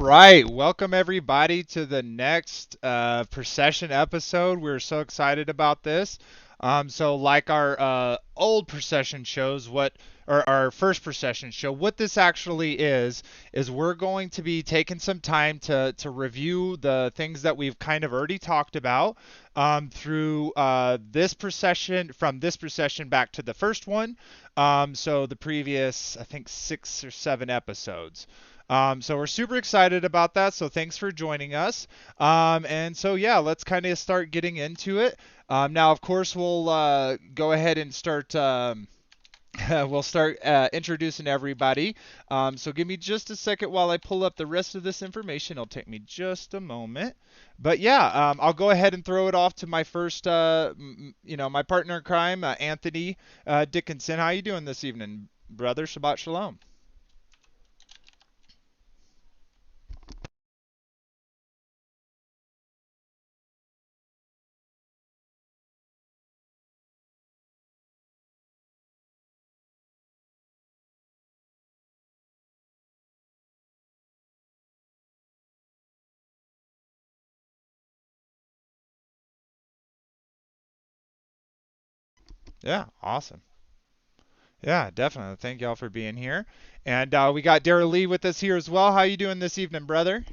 right, welcome everybody to the next Procession episode. We're so excited about this. So like our old Procession shows, or our first Procession show, what this actually is we're going to be taking some time to review the things that we've kind of already talked about through this Procession, from this Procession back to the first one. So the previous, I think, 6 or 7 episodes. So we're super excited about that. So thanks for joining us. And so yeah, let's kind of start getting into it. Now, of course, we'll go ahead and start. We'll start introducing everybody. So give me just a second while I pull up the rest of this information. It'll take me just a moment. But yeah, I'll go ahead and throw it off to my first, my partner in crime, Anthony Dickinson. How you doing this evening, brother? Shabbat shalom. Yeah, awesome. Yeah, definitely. Thank y'all for being here. And we got Daryl Lee with us here as well. How you doing this evening, brother?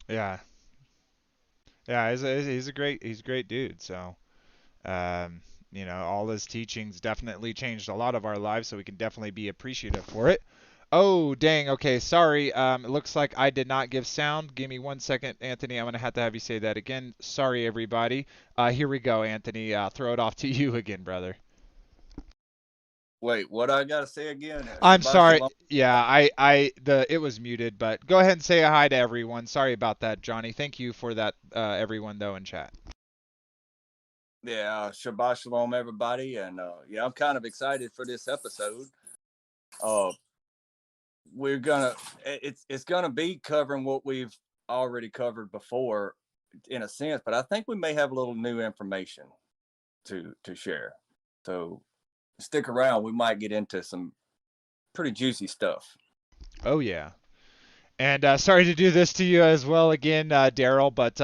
Yeah, yeah. He's a great dude. So, all his teachings definitely changed a lot of our lives. So we can definitely be appreciative for it. Oh, dang. Okay, sorry. It looks like I did not give sound. Give me 1 second, Anthony. I'm gonna have you say that again. Sorry, everybody. Here we go, Anthony. Throw it off to you again, brother. Wait, what I gotta say again? I'm Shabbat sorry. shalom. Yeah, it was muted, but go ahead and say hi to everyone. Sorry about that, Johnny. Thank you for that, everyone though in chat. Yeah, Shabbat shalom, everybody, and yeah, I'm kind of excited for this episode. Uh, we're gonna it's gonna be covering what we've already covered before, in a sense, but I think we may have a little new information to share. So stick around. We might get into some pretty juicy stuff. Oh yeah. And sorry to do this to you as well again, Daryl, but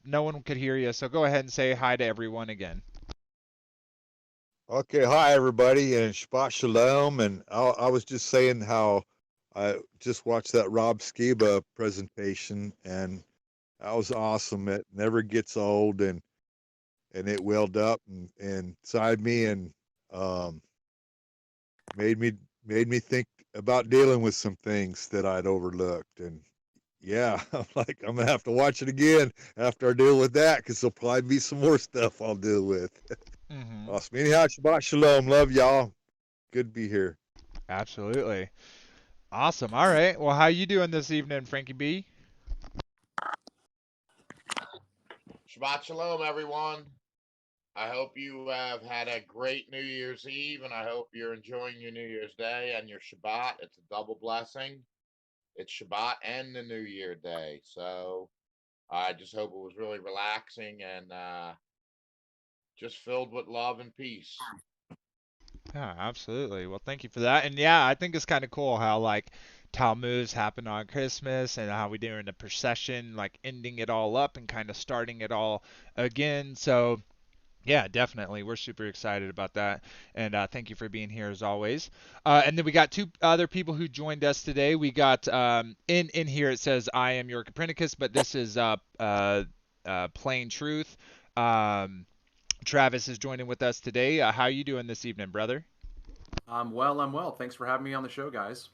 no one could hear you. So go ahead and say hi to everyone again. Okay, hi everybody, and Shabbat Shalom. And I was just saying how I just watched that Rob Skiba presentation, and that was awesome. It never gets old, and it welled up and inside me, and um, made me made me think about dealing with some things that I'd overlooked. And yeah, I'm like, I'm gonna have to watch it again after I deal with that, because there'll probably be some more stuff I'll deal with. Hmm. Awesome. Anyhow, Shabbat Shalom. Love y'all. Good to be here. Absolutely. Awesome. All right. Well, how you doing this evening, Frankie B? Shabbat Shalom, everyone. I hope you have had a great New Year's Eve, and I hope you're enjoying your New Year's Day and your Shabbat. It's a double blessing. It's Shabbat and the New Year Day. So I just hope it was really relaxing and just filled with love and peace. Yeah, absolutely. Well, thank you for that. And yeah, I think it's kind of cool how like Talmuds happen on Christmas and how we do in the procession, like ending it all up and kind of starting it all again. So yeah, definitely. We're super excited about that. And thank you for being here as always. And then we got two other people who joined us today. We got in here it says I am your Copernicus, but this is plain truth. Um, Travis is joining with us today. How you doing this evening, brother? I'm well. I'm well. Thanks for having me on the show, guys.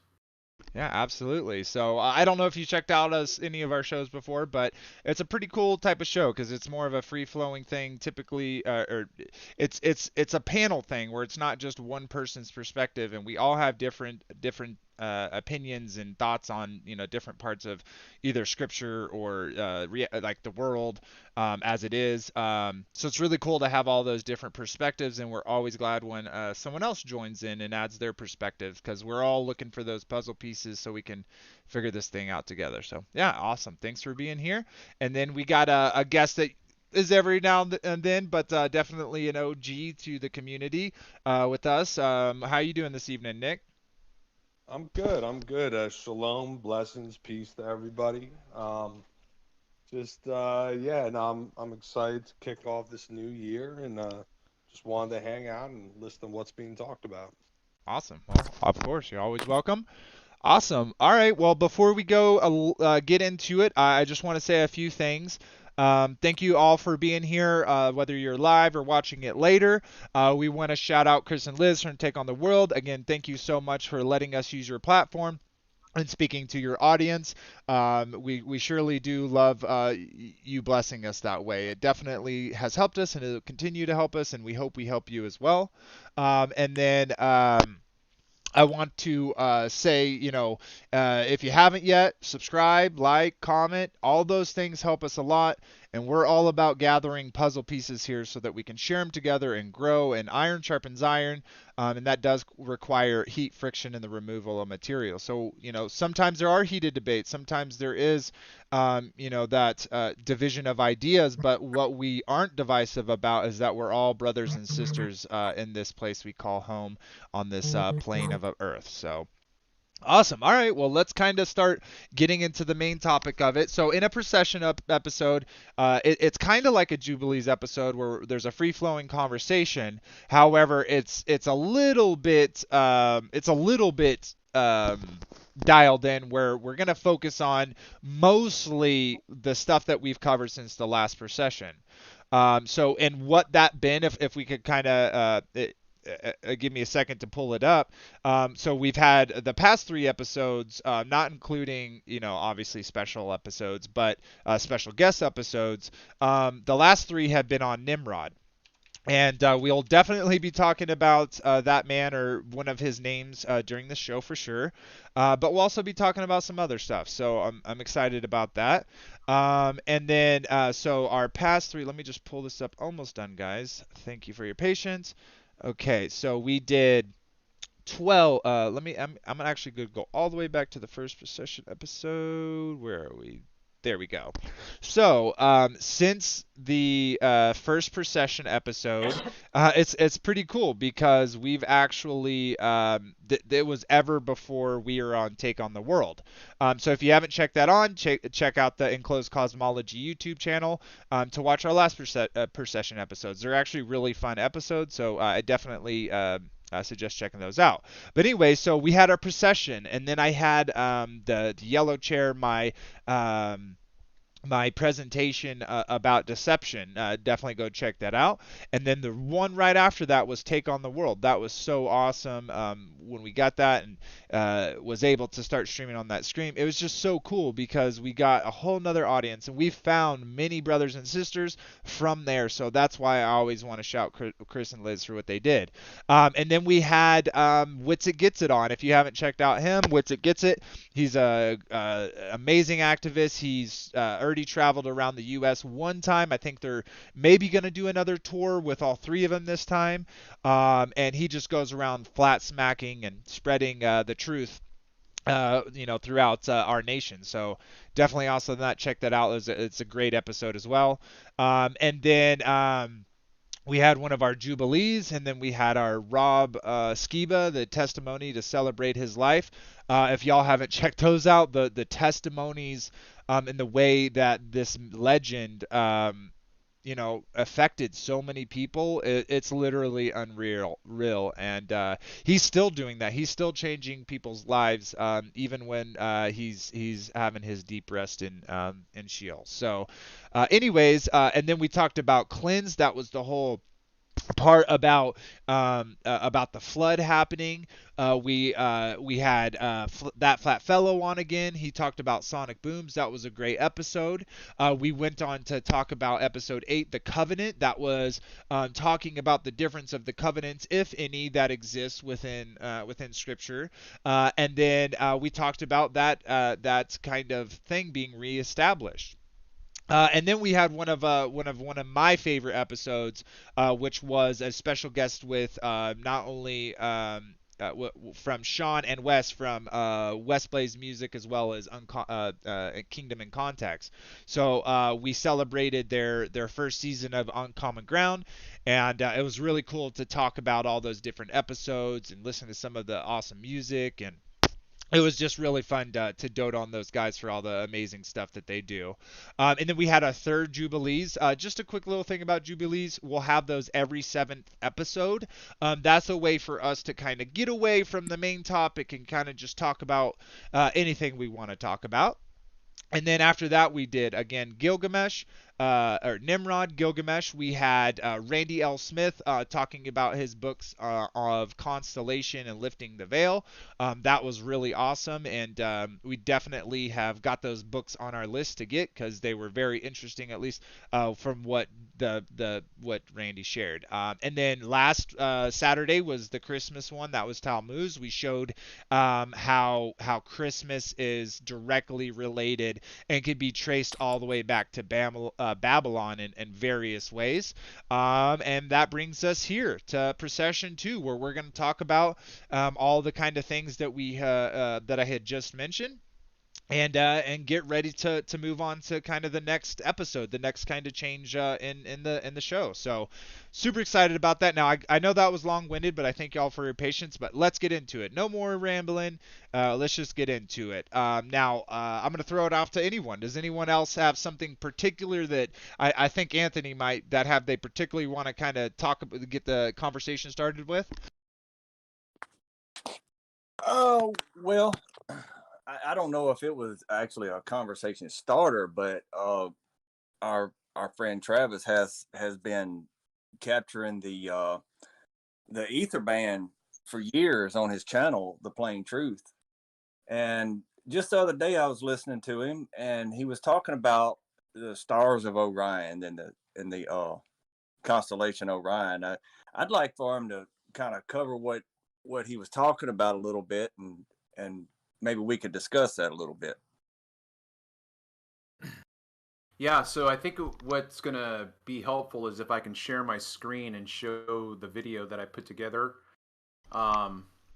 Yeah, absolutely. So I don't know if you checked out us any of our shows before, but it's a pretty cool type of show because it's more of a free-flowing thing. Typically, or it's a panel thing where it's not just one person's perspective, and we all have different opinions and thoughts on different parts of either scripture or like the world as it is. So it's really cool to have all those different perspectives, and we're always glad when someone else joins in and adds their perspective, because we're all looking for those puzzle pieces so we can figure this thing out together. So yeah, awesome. Thanks for being here. And then we got a guest that is every now and then, but definitely an OG to the community with us. How you doing this evening, Nick? I'm good. I'm good. Shalom, blessings, peace to everybody. Yeah, and I'm excited to kick off this new year, and just wanted to hang out and listen to what's being talked about. Awesome. Well, of course, you're always welcome. Awesome. All right. Well, before we go get into it, I just want to say a few things. Thank you all for being here, whether you're live or watching it later. We want to shout out Chris and Liz from Take on the World. Again, thank you so much for letting us use your platform and speaking to your audience. We surely do love you blessing us that way. It definitely has helped us, and it'll continue to help us, and we hope we help you as well. And then I want to say, if you haven't yet, subscribe, like, comment. All those things help us a lot. And we're all about gathering puzzle pieces here so that we can share them together and grow. And iron sharpens iron. And that does require heat, friction, and the removal of material. So, sometimes there are heated debates. Sometimes there is, that division of ideas. But what we aren't divisive about is that we're all brothers and sisters in this place we call home on this plane of Earth. So awesome. All right. Well, let's kind of start getting into the main topic of it. So in a procession episode, it's kind of like a Jubilees episode where there's a free-flowing conversation. However, it's a little bit dialed in, where we're going to focus on mostly the stuff that we've covered since the last procession. And what that been, if we could kind of give me a second to pull it up. So we've had the past 3 episodes, not including, obviously special episodes, but special guest episodes. The last 3 have been on Nimrod. And we'll definitely be talking about that man or one of his names during the show for sure. But we'll also be talking about some other stuff. So I'm excited about that. And then, so our past 3, let me just pull this up. Almost done, guys. Thank you for your patience. Okay, so we did 12. I'm actually going to go all the way back to the first procession episode. Where are we? There we go. So since the first procession episode, it's pretty cool because we've actually it was ever before we were on Take on the World. So if you haven't checked that on, check out the Enclosed Cosmology YouTube channel to watch our last procession episodes. They're actually really fun episodes, so I definitely I suggest checking those out. But anyway, so we had our procession, and then I had the yellow chair, my presentation about deception. Definitely go check that out. And then the one right after that was Take on the World. That was so awesome when we got that and was able to start streaming on that stream. It was just so cool because we got a whole nother audience, and we found many brothers and sisters from there. So that's why I always want to shout Chris and Liz for what they did. And then we had Wits It Gets It on. If you haven't checked out him, Wits It Gets It, he's a amazing activist. He's already traveled around the U.S. one time. I think they're maybe going to do another tour with all 3 of them this time. And he just goes around flat smacking and spreading the truth, throughout our nation. So definitely also not check that out. It's a great episode as well. And then we had one of our Jubilees, and then we had our Rob Skiba, the testimony to celebrate his life. If y'all haven't checked those out, the testimonies and the way that this legend, affected so many people, it's literally unreal. And he's still doing that. He's still changing people's lives, even when he's having his deep rest in Sheol. So, anyways, and then we talked about cleanse. That was the whole part about the flood happening. We had that flat fellow on again. He talked about sonic booms. That was a great episode. We went on to talk about episode 8, the covenant. That was talking about the difference of the covenants, if any, that exists within Scripture. And then we talked about that kind of thing being reestablished. And then we had one of my favorite episodes, which was a special guest with not only from Sean and Wes from West Blaze Music, as well as Kingdom in Context. So we celebrated their first season of Uncommon Ground, and it was really cool to talk about all those different episodes and listen to some of the awesome music, and it was just really fun to dote on those guys for all the amazing stuff that they do. And then we had our third Jubilees. Just a quick little thing about Jubilees. We'll have those every seventh episode. That's a way for us to kind of get away from the main topic and kind of just talk about anything we want to talk about. And then after that, we did again Gilgamesh, or Nimrod, Gilgamesh. We had Randy L. Smith talking about his books of Constellation and Lifting the Veil. That was really awesome, and we definitely have got those books on our list to get because they were very interesting, at least from what what Randy shared. And then last Saturday was the Christmas one. That was Talmuz. We showed how Christmas is directly related and can be traced all the way back to Babylon in various ways. And that brings us here to Procession 2, where we're going to talk about all the kind of things that that I had just mentioned, and get ready to move on to kind of the next episode, the next kind of change in the show. So super excited about that. Now I know that was long-winded, but I thank y'all for your patience. But let's get into it. No more rambling. Let's just get into it. Now I'm gonna throw it off to anyone. Does anyone else have something particular that I think Anthony might they particularly want to kind of get the conversation started with? Oh, well, I don't know if it was actually a conversation starter, but our friend Travis has been capturing the ether band for years on his channel, The Plain Truth. And just the other day, I was listening to him, and he was talking about the stars of Orion and the constellation Orion. I'd like for him to kind of cover what he was talking about a little bit, and maybe we could discuss that a little bit. Yeah, so I think what's going to be helpful is if I can share my screen and show the video that I put together.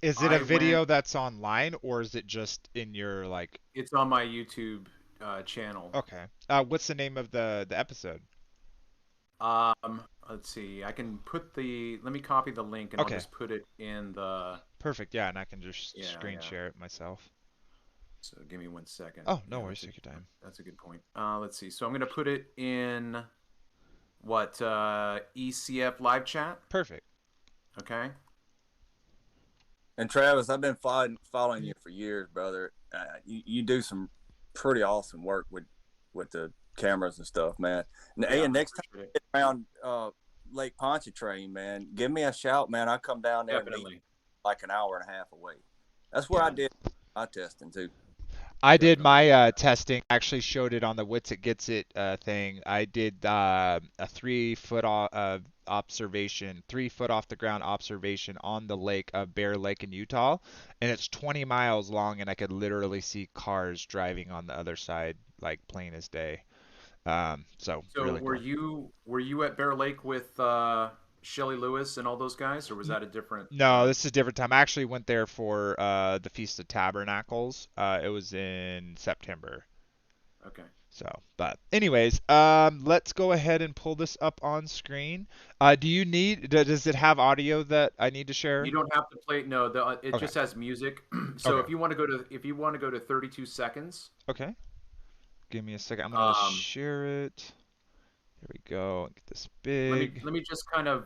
Is it a video that's online, or is it just in your like? It's on my YouTube channel. Okay. What's the name of the episode? Let's see. I can put let me copy the link and Okay. I'll just put it in the. Perfect. Yeah, and I can just screen yeah. share it myself. So give me 1 second. Oh, no worries. Take your time. That's a good point. Let's see. So I'm going to put it in E.C.F. live chat. Perfect. Okay. And Travis, I've been following you for years, brother. You do some pretty awesome work with the cameras and stuff, man. And next time you get around Lake Pontchartrain, man, give me a shout, man. I come down there Definitely. like an hour and a half away. That's where I did my testing too. I did my testing. Actually showed it on the Wits It Gets It thing. I did a 3 foot observation, 3 foot off the ground observation on the lake of Bear Lake in Utah, and it's 20 miles long, and I could literally see cars driving on the other side, like plain as day. So really were cool. you at Bear Lake with Shelley Lewis and all those guys, or was that a different? No, this is a different time. I actually went there for the Feast of Tabernacles. It was in September. Okay. So, but anyways, let's go ahead and pull this up on screen. Does it have audio that I need to share? You don't have to play. No, it Okay. just has music. So Okay. if you want to go to 32 seconds. Okay. Give me a second. I'm gonna share it. There we go. Get this big. Let me just kind of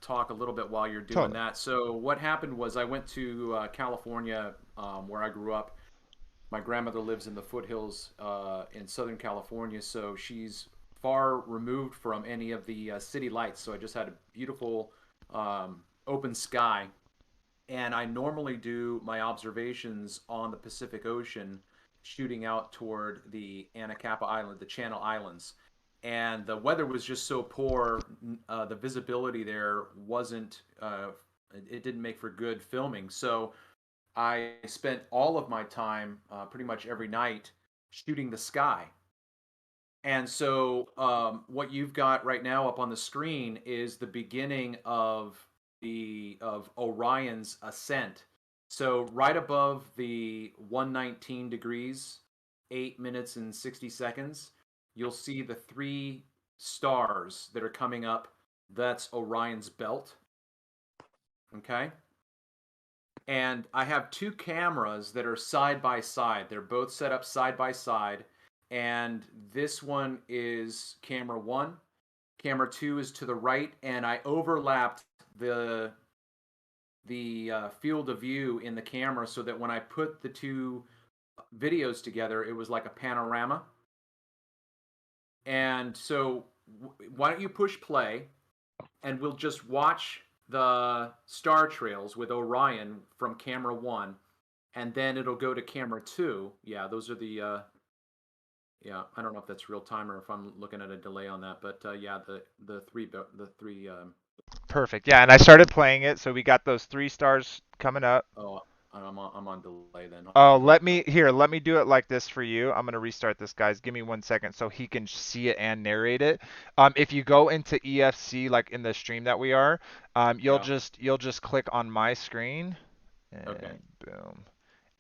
talk a little bit while you're doing that. So what happened was I went to California, where I grew up. My grandmother lives in the foothills in Southern California, so she's far removed from any of the city lights, so I just had a beautiful open sky. And I normally do my observations on the Pacific Ocean, shooting out toward the Anacapa Island, the Channel Islands. And the weather was just so poor, the visibility there wasn't, it didn't make for good filming. So I spent all of my time, pretty much every night, shooting the sky. And so, what you've got right now up on the screen is the beginning of Orion's ascent. So right above the 119 degrees, 8 minutes and 60 seconds, you'll see the 3 stars that are coming up. That's Orion's belt. Okay. And I have 2 cameras that are side by side. They're both set up side by side. And this one is camera 1. Camera 2 is to the right, and I overlapped the field of view in the camera so that when I put the 2 videos together, it was like a panorama. And so why don't you push play, and we'll just watch the star trails with Orion from camera 1, and then it'll go to camera 2. Yeah, those are the yeah, I don't know if that's real time or if I'm looking at a delay on that, but yeah, the three Perfect. Yeah, and I started playing it, so we got those 3 stars coming up. Oh, I'm on delay then. Oh, let me do it like this for you. I'm gonna restart this, guys. Give me 1 second so he can see it and narrate it. If you go into EFC, like in the stream that we are, you'll just click on my screen, and Okay. boom,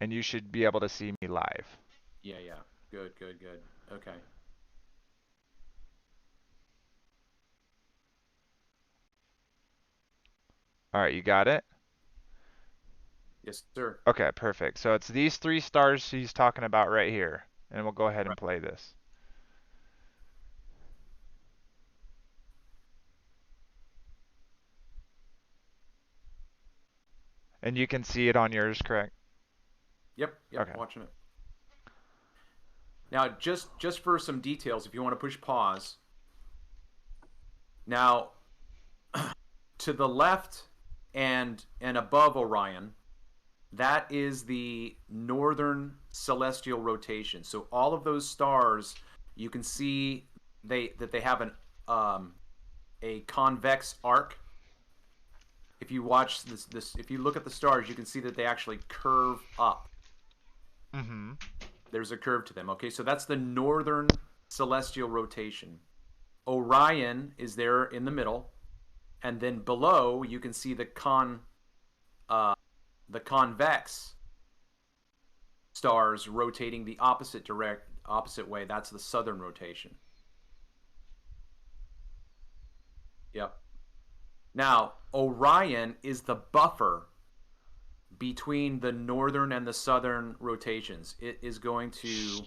and you should be able to see me live. Yeah. Good. Okay. All right, you got it? Yes, sir. Okay, perfect. So it's these 3 stars he's talking about right here, and we'll go ahead and Right. play this. And you can see it on yours, correct? Yep. Okay. Watching it. Now, just for some details, if you want to push pause. Now, to the left and above Orion, that is the northern celestial rotation. So all of those stars, you can see that they have a convex arc. If you watch this, if you look at the stars, you can see that they actually curve up. Mm-hmm. There's a curve to them. Okay, so that's the northern celestial rotation. Orion is there in the middle, and then below you can see the convex stars rotating the opposite way. That's the southern rotation. Yep. Now, Orion is the buffer between the northern and the southern rotations. It is going to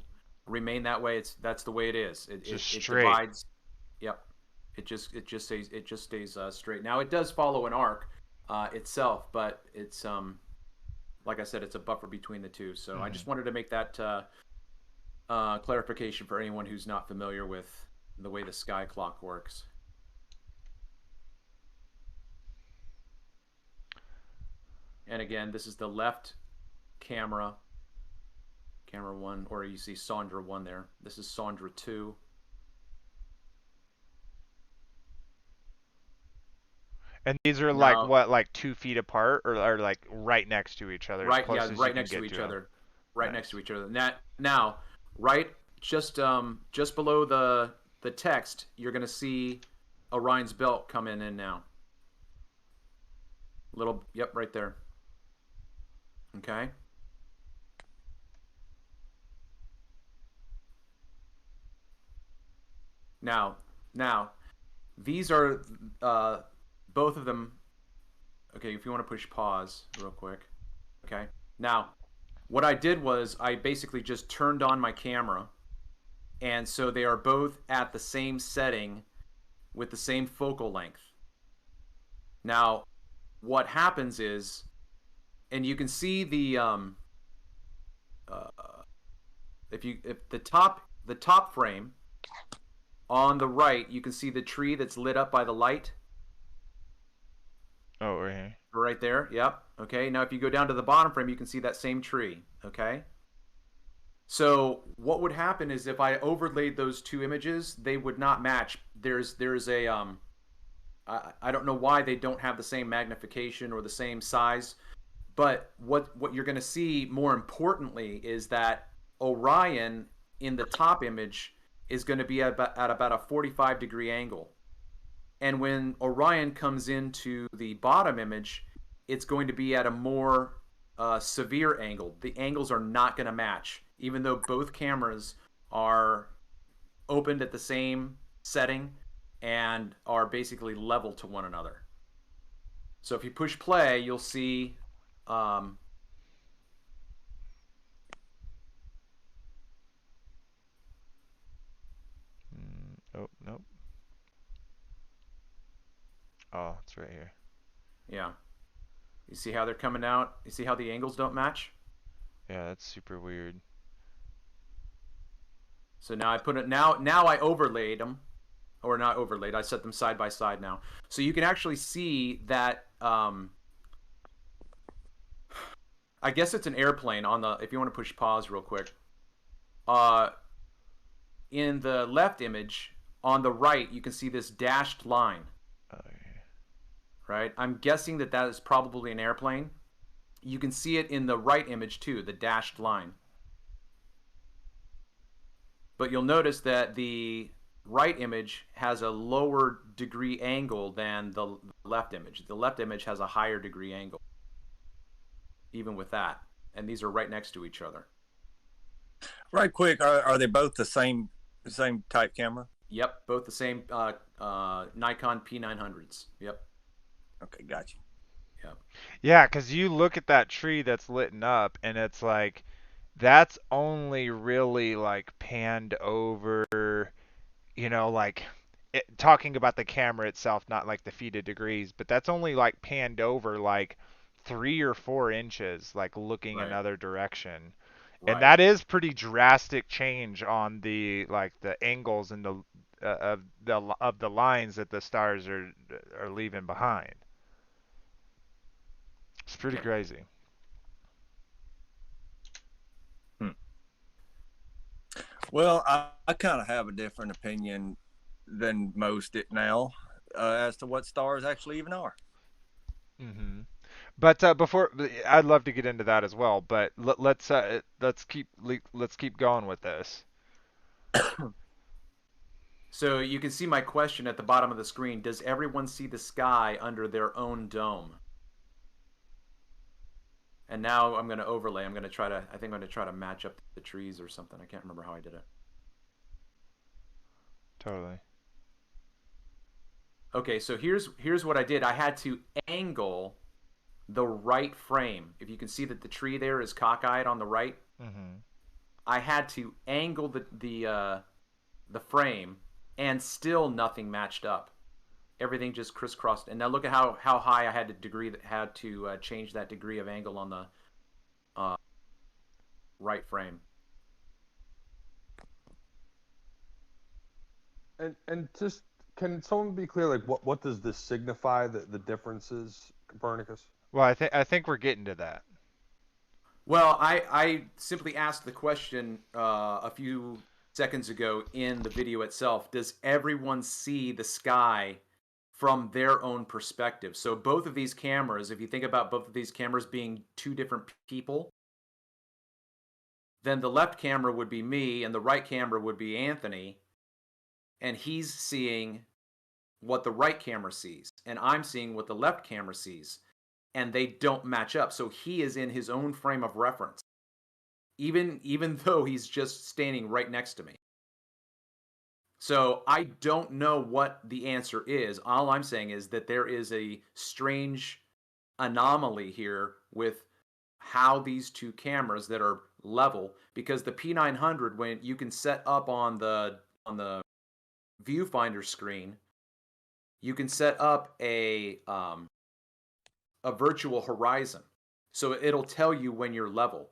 remain that way. That's the way it is. It divides. Yep. It just stays straight. Now it does follow an arc itself, but it's like I said, it's a buffer between the 2. So I just wanted to make that clarification for anyone who's not familiar with the way the sky clock works. And again, this is the left camera 1, or you see Sandra 1 there. This is Sandra 2. And these are like what, like 2 feet apart, or like right next to each other? Right, yeah, right next to each other. Right next to each other. Now, right just below the text, you're gonna see Orion's belt come in now. Yep, right there. Okay. Now, these are both of them. Okay, if you want to push pause real quick. Okay. Now, what I did was I basically just turned on my camera, and so they are both at the same setting with the same focal length. Now, what happens is, and you can see the if the top frame on the right, you can see the tree that's lit up by the light. Oh, right here. Right there. Yep. Okay. Now, if you go down to the bottom frame, you can see that same tree. Okay. So what would happen is if I overlaid those two images, they would not match. There's a I don't know why they don't have the same magnification or the same size, but what you're going to see more importantly is that Orion in the top image is going to be at about a 45-degree angle. And when Orion comes into the bottom image, it's going to be at a more severe angle. The angles are not going to match, even though both cameras are opened at the same setting and are basically level to one another. So if you push play, you'll see Oh, nope. Oh, it's right here. yeah. You see how they're coming out? You see how the angles don't match? Yeah, that's super weird. So now I put it now I overlaid them, or not overlaid. I set them side by side now, so you can actually see that. I guess it's an airplane on the. If you want to push pause real quick, in the left image on the right, you can see this dashed line. Oh, yeah. Right. I'm guessing that is probably an airplane. You can see it in the right image too, the dashed line. But you'll notice that the right image has a lower degree angle than the left image. The left image has a higher degree angle, even with that. And these are right next to each other. Right quick, are they both the same type camera? Yep, both the same Nikon P900s. Yep. Okay, gotcha. Yep. Yeah, because you look at that tree that's lit up, and it's like, that's only really like panned over, like talking about the camera itself, not like the feet of degrees, but that's only like panned over like 3 or 4 inches, like looking Right. another direction. And Right. that is pretty drastic change on the like the angles and the of the lines that the stars are leaving behind. It's pretty crazy. Well, I kind of have a different opinion than most now as to what stars actually even are. Hmm. But before, I'd love to get into that as well. But let's keep going with this. So you can see my question at the bottom of the screen. Does everyone see the sky under their own dome? And now I'm going to overlay. I think I'm going to try to match up the trees or something. I can't remember how I did it. Totally. Okay, so here's what I did. I had to angle the right frame. If you can see that the tree there is cockeyed on the right, Hmm. I had to angle the frame, and still nothing matched up. Everything just crisscrossed. And now look at how high I had to change that degree of angle on the right frame. And just can someone be clear, like what does this signify, the differences, Copernicus? Well, I think we're getting to that. Well, I simply asked the question a few seconds ago in the video itself. Does everyone see the sky from their own perspective? So both of these cameras, if you think about both of these cameras being two different people, then the left camera would be me and the right camera would be Anthony, and he's seeing what the right camera sees, and I'm seeing what the left camera sees, and they don't match up. So he is in his own frame of reference, even though he's just standing right next to me. So I don't know what the answer is. All I'm saying is that there is a strange anomaly here with how these two cameras that are level, because the P900, when you can set up on the viewfinder screen, you can set up a virtual horizon. So it'll tell you when you're level.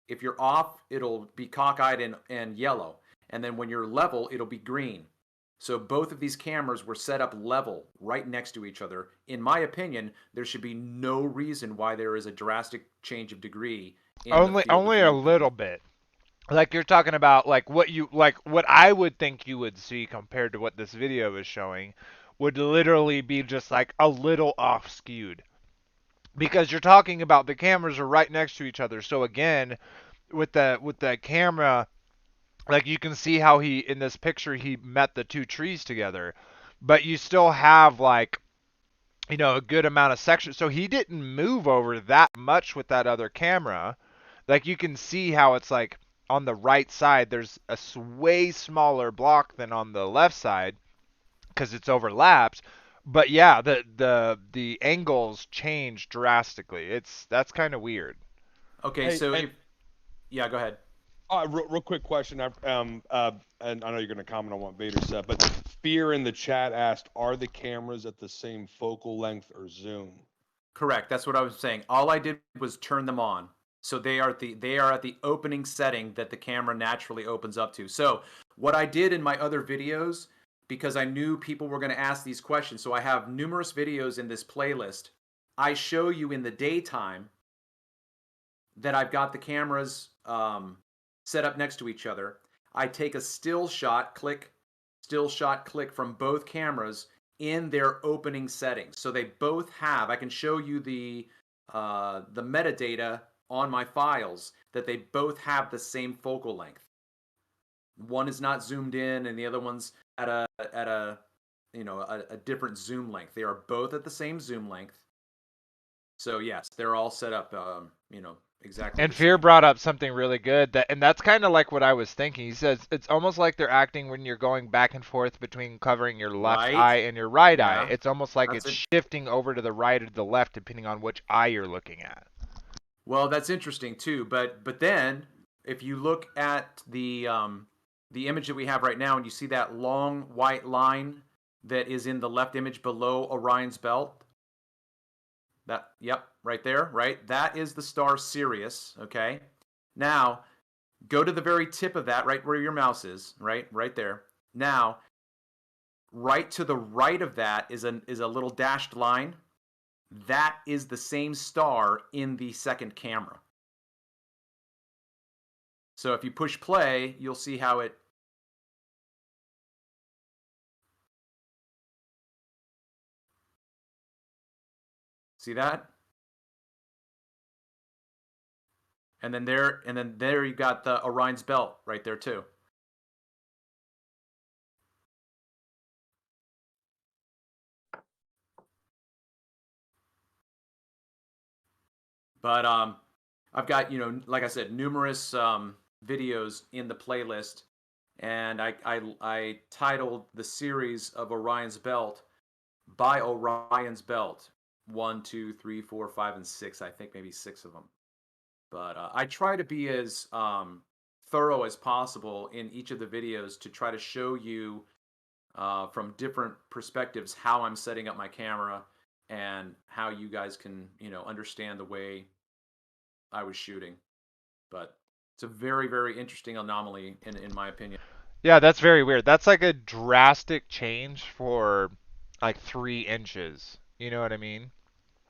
If you're off, it'll be cockeyed and yellow. And then when you're level, it'll be green. So both of these cameras were set up level right next to each other. In my opinion, there should be no reason why there is a drastic change of degree in the field of Only a view. little bit. Like you're talking about like what I would think you would see compared to what this video is showing would literally be just like a little off skewed. Because you're talking about the cameras are right next to each other. So again, with the camera, like you can see how he in this picture he met the two trees together, but you still have like a good amount of section. So he didn't move over that much with that other camera. Like you can see how it's like on the right side there's a way smaller block than on the left side because it's overlapped. But yeah, the angles change drastically. That's kind of weird. Okay, Hey, so and yeah, go ahead. real quick question. And I know you're going to comment on what Vader said, but Fear in the chat asked, "Are the cameras at the same focal length or zoom?" Correct. That's what I was saying. All I did was turn them on. So they are at the opening setting that the camera naturally opens up to. So what I did in my other videos, because I knew people were going to ask these questions, so I have numerous videos in this playlist. I show you in the daytime that I've got the cameras set up next to each other. I take a still shot, click from both cameras in their opening settings. So they both have, I can show you the metadata on my files that they both have the same focal length. One is not zoomed in and the other one's at a different zoom length. They are both at the same zoom length. So yes, they're all set up exactly And the Fear same. brought up something really good and that's kind of like what I was thinking. He says it's almost like they're acting when you're going back and forth between covering your left Right? eye and your right eye. Yeah. It's almost like That's it's it. shifting over to the right or the left depending on which eye you're looking at. Well, that's interesting too. But then if you look at the image that we have right now and you see that long white line that is in the left image below Orion's belt, right there, right? That is the star Sirius, okay? Now, go to the very tip of that, right where your mouse is, right there. Now, right to the right of that is a little dashed line. That is the same star in the second camera. So if you push play, you'll see how it see that? And then there you got the Orion's belt right there too. But I've got, like I said, numerous videos in the playlist, and I titled the series of Orion's Belt by Orion's Belt. 1, 2, 3, 4, 5, and 6. I think maybe 6 of them. But I try to be as thorough as possible in each of the videos to try to show you from different perspectives how I'm setting up my camera and how you guys can, understand the way I was shooting. But it's a very, very interesting anomaly in my opinion. Yeah, that's very weird. That's like a drastic change for like 3 inches. You know what I mean?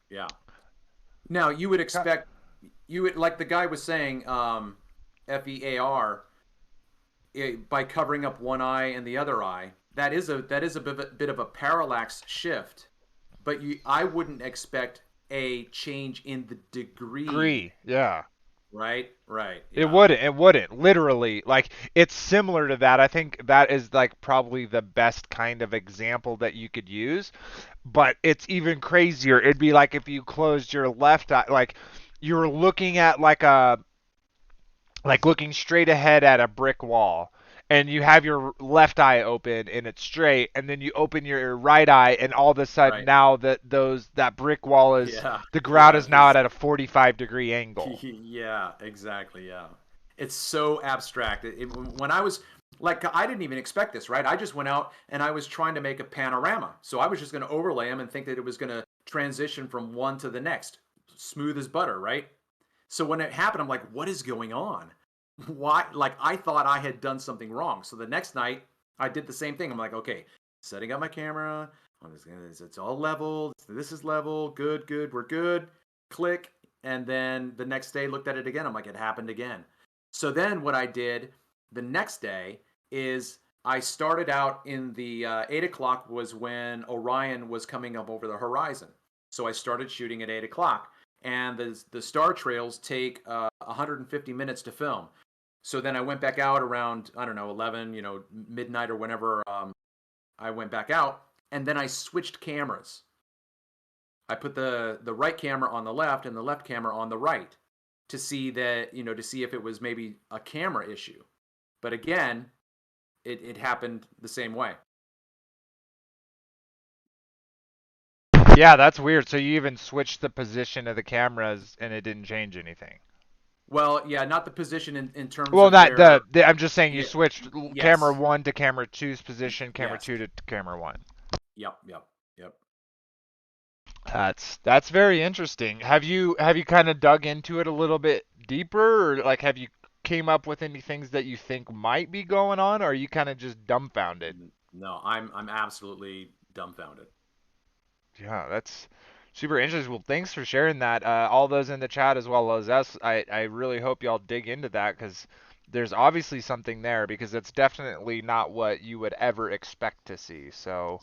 Yeah. Now you would expect like the guy was saying, FEAR, by covering up one eye and the other eye. That is a bit of a parallax shift, but I wouldn't expect a change in the degree. Yeah. Right. Yeah. It wouldn't. Literally, like it's similar to that. I think that is like probably the best kind of example that you could use, but it's even crazier. It'd be like if you closed your left eye, like you were looking at like looking straight ahead at a brick wall and you have your left eye open and it's straight and then you open your right eye and all of a sudden Right. now that brick wall is Yeah. the ground Yeah, is now at a 45-degree angle. Yeah, exactly. Yeah, it's so abstract. When I was like, I didn't even expect this, right? I just went out and I was trying to make a panorama, so I was just going to overlay them and think that it was going to transition from one to the next, smooth as butter, right? So when it happened, I'm like, what is going on? Why? Like I thought I had done something wrong. So the next night I did the same thing. I'm like, okay, setting up my camera. It's all level. This is level. Good, good. We're good. Click. And then the next day, looked at it again. I'm like, it happened again. So then what I did the next day is I started out in the 8 o'clock was when Orion was coming up over the horizon. So I started shooting at 8 o'clock. And the star trails take 150 minutes to film. So then I went back out around, I don't know, 11, midnight or whenever I went back out. And then I switched cameras. I put the right camera on the left and the left camera on the right to see that, to see if it was maybe a camera issue. But again, it happened the same way. Yeah, that's weird. So you even switched the position of the cameras and it didn't change anything. Well, yeah, not the position in terms Well, of not their... I'm just saying you switched Yes. camera 1 to camera 2's position, camera Yes. 2 to camera 1. Yep. That's very interesting. Have you kind of dug into it a little bit deeper, or like have you came up with any things that you think might be going on, or are you kind of just dumbfounded? No, I'm absolutely dumbfounded. Yeah, that's super interesting. Well, thanks for sharing that. All those in the chat as well as us. I really hope y'all dig into that because there's obviously something there because it's definitely not what you would ever expect to see. So,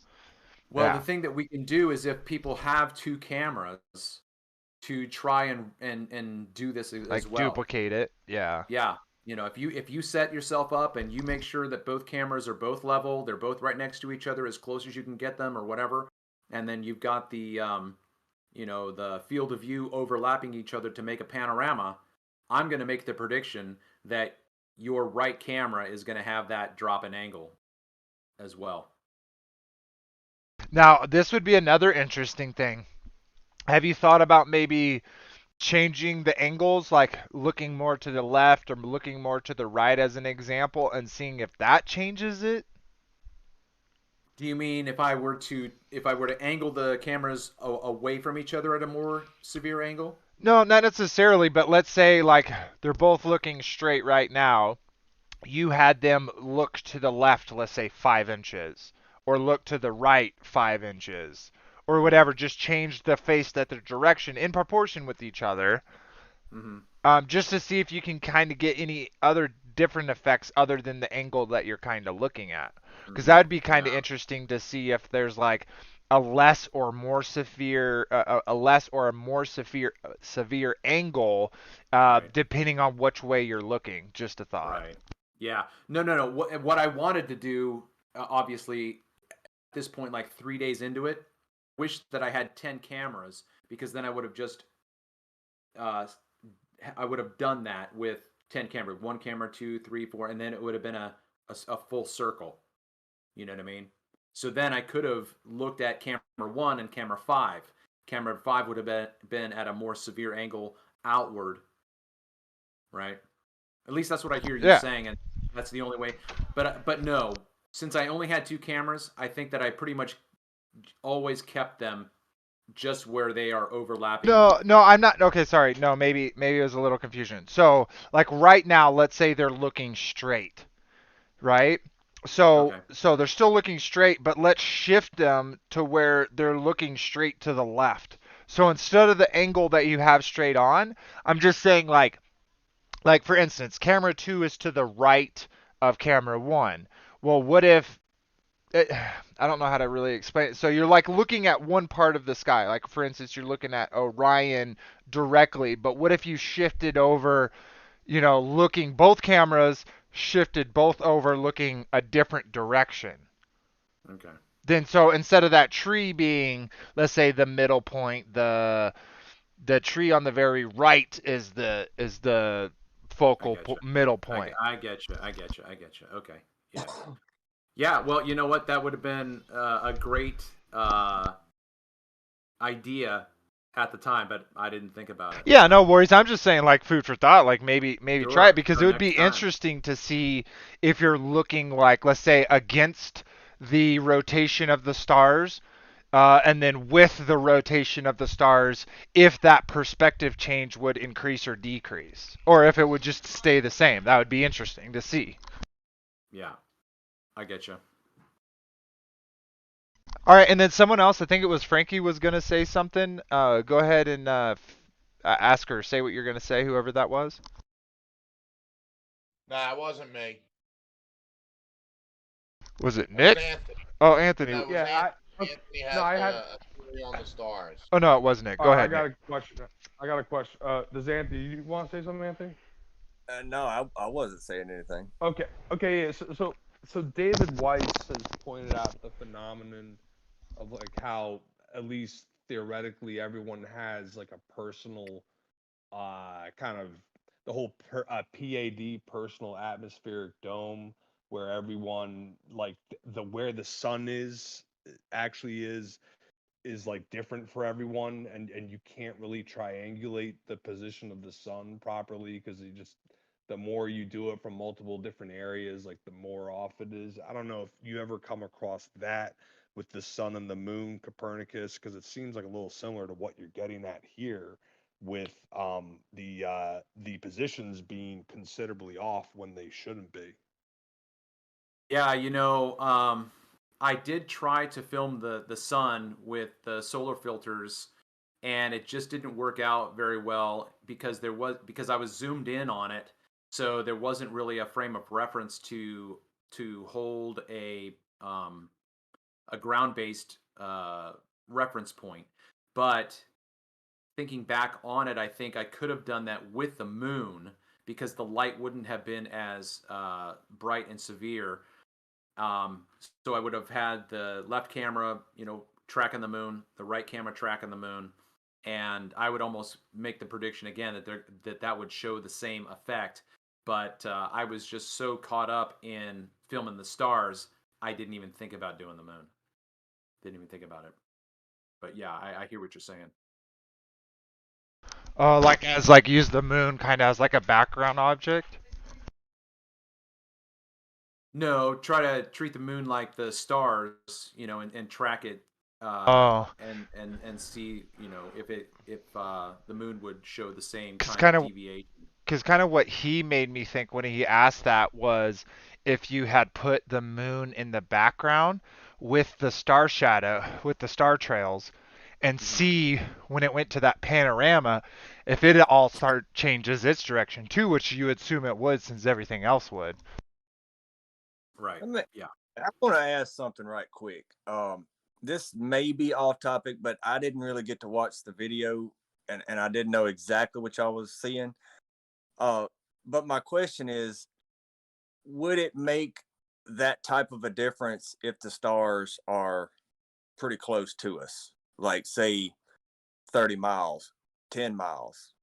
Well, yeah. the thing that we can do is if people have two cameras to try and do this as Like well. duplicate it. Yeah. Yeah. If you set yourself up and you make sure that both cameras are both level, they're both right next to each other as close as you can get them or whatever, and then you've got the the field of view overlapping each other to make a panorama, I'm going to make the prediction that your right camera is going to have that drop in angle as well. Now, this would be another interesting thing. Have you thought about maybe changing the angles, like looking more to the left or looking more to the right as an example, and seeing if that changes it? Do you mean if I were to angle the cameras away from each other at a more severe angle? No, not necessarily, but let's say like they're both looking straight right now. You had them look to the left, let's say 5 inches, or look to the right 5 inches, or whatever. Just change the face that their direction in proportion with each other. Just to see if you can kind of get any other different effects other than the angle that you're kind of looking at. Because that would be kind of interesting to see if there's like a less or more severe, severe angle, Right. depending on which way you're looking. Just a thought. Right. Yeah. No. What I wanted to do, obviously, at this point, like 3 days into it, wish that I had 10 cameras because then I would have just, I would have done that with 10 cameras, 1 camera, 2, 3, 4, and then it would have been a full circle. You know what I mean? So then I could have looked at camera 1 and camera 5. Camera 5 would have been at a more severe angle outward, right? At least that's what I hear you saying, and that's the only way. But no, since I only had 2 cameras, I think that I pretty much always kept them just where they are overlapping. No, I'm not. Okay, sorry. No, maybe it was a little confusion. So, like right now, let's say they're looking straight, right? So they're still looking straight, but let's shift them to where they're looking straight to the left. So instead of the angle that you have straight on, I'm just saying like for instance, camera 2 is to the right of camera 1. Well, what if I don't know how to really explain it. So you're like looking at one part of the sky. Like for instance, you're looking at Orion directly, but what if you shifted over, looking both cameras shifted both over looking a different direction? Okay. Then so instead of that tree being, let's say the middle point, the tree on the very right is the focal middle point. I get you. Okay. Yeah. Yeah. Well, you know what? That would have been a great idea at the time, but I didn't think about it. Yeah, no worries. I'm just saying like food for thought, like maybe Sure, try it because for it would be next time. interesting to see if you're looking like, let's say, against the rotation of the stars, and then with the rotation of the stars, if that perspective change would increase or decrease, or if it would just stay the same. That would be interesting to see. Yeah. I get you. All right, and then someone else, I think it was Frankie, was gonna say something. Go ahead and ask her. Say what you're gonna say, whoever that was. Nah, it wasn't me. Was it It was Nick? Anthony. Oh, Anthony. No, it was Yeah, Anthony. Anthony no, has I had. a theory on the stars. Oh no, it wasn't Nick. Go I ahead, got Nick. a question. I got a question. Does Anthony, you want to say something, Anthony? No, I wasn't saying anything. Okay. Okay. Yeah. So David Weiss has pointed out the phenomenon of like how, at least theoretically, everyone has like a personal, kind of the whole PAD, personal atmospheric dome, where everyone like the where the sun is actually is like different for everyone, and you can't really triangulate the position of the sun properly because you just, the more you do it from multiple different areas, like the more off it is. I don't know if you ever come across that with the sun and the moon, Copernicus, because it seems like a little similar to what you're getting at here with the positions being considerably off when they shouldn't be. Yeah, I did try to film the sun with the solar filters, and it just didn't work out very well because I was zoomed in on it, so there wasn't really a frame of reference to hold a ground based reference point. But thinking back on it, I think I could have done that with the moon because the light wouldn't have been as bright and severe. So I would have had the left camera, tracking the moon, the right camera tracking the moon, and I would almost make the prediction again that would show the same effect. But I was just so caught up in filming the stars, I didn't even think about doing the moon. Didn't even think about it. But yeah, I hear what you're saying. Oh, like use the moon kind of as like a background object. No, try to treat the moon like the stars, and track it, Oh, and see, if the moon would show the same cause kind kind of of deviation. because kind of what he made me think when he asked that was if you had put the moon in the background with the star shadow, with the star trails, and Hmm. see when it went to that panorama, if it all start changes its direction too, which you assume it would since everything else would. Right. I mean, Yeah. I want to ask something right quick. This may be off topic, but I didn't really get to watch the video, and I didn't know exactly what y'all was seeing. Uh, but my question is, would it make that type of a difference if the stars are pretty close to us, like say 30 miles, 10 miles?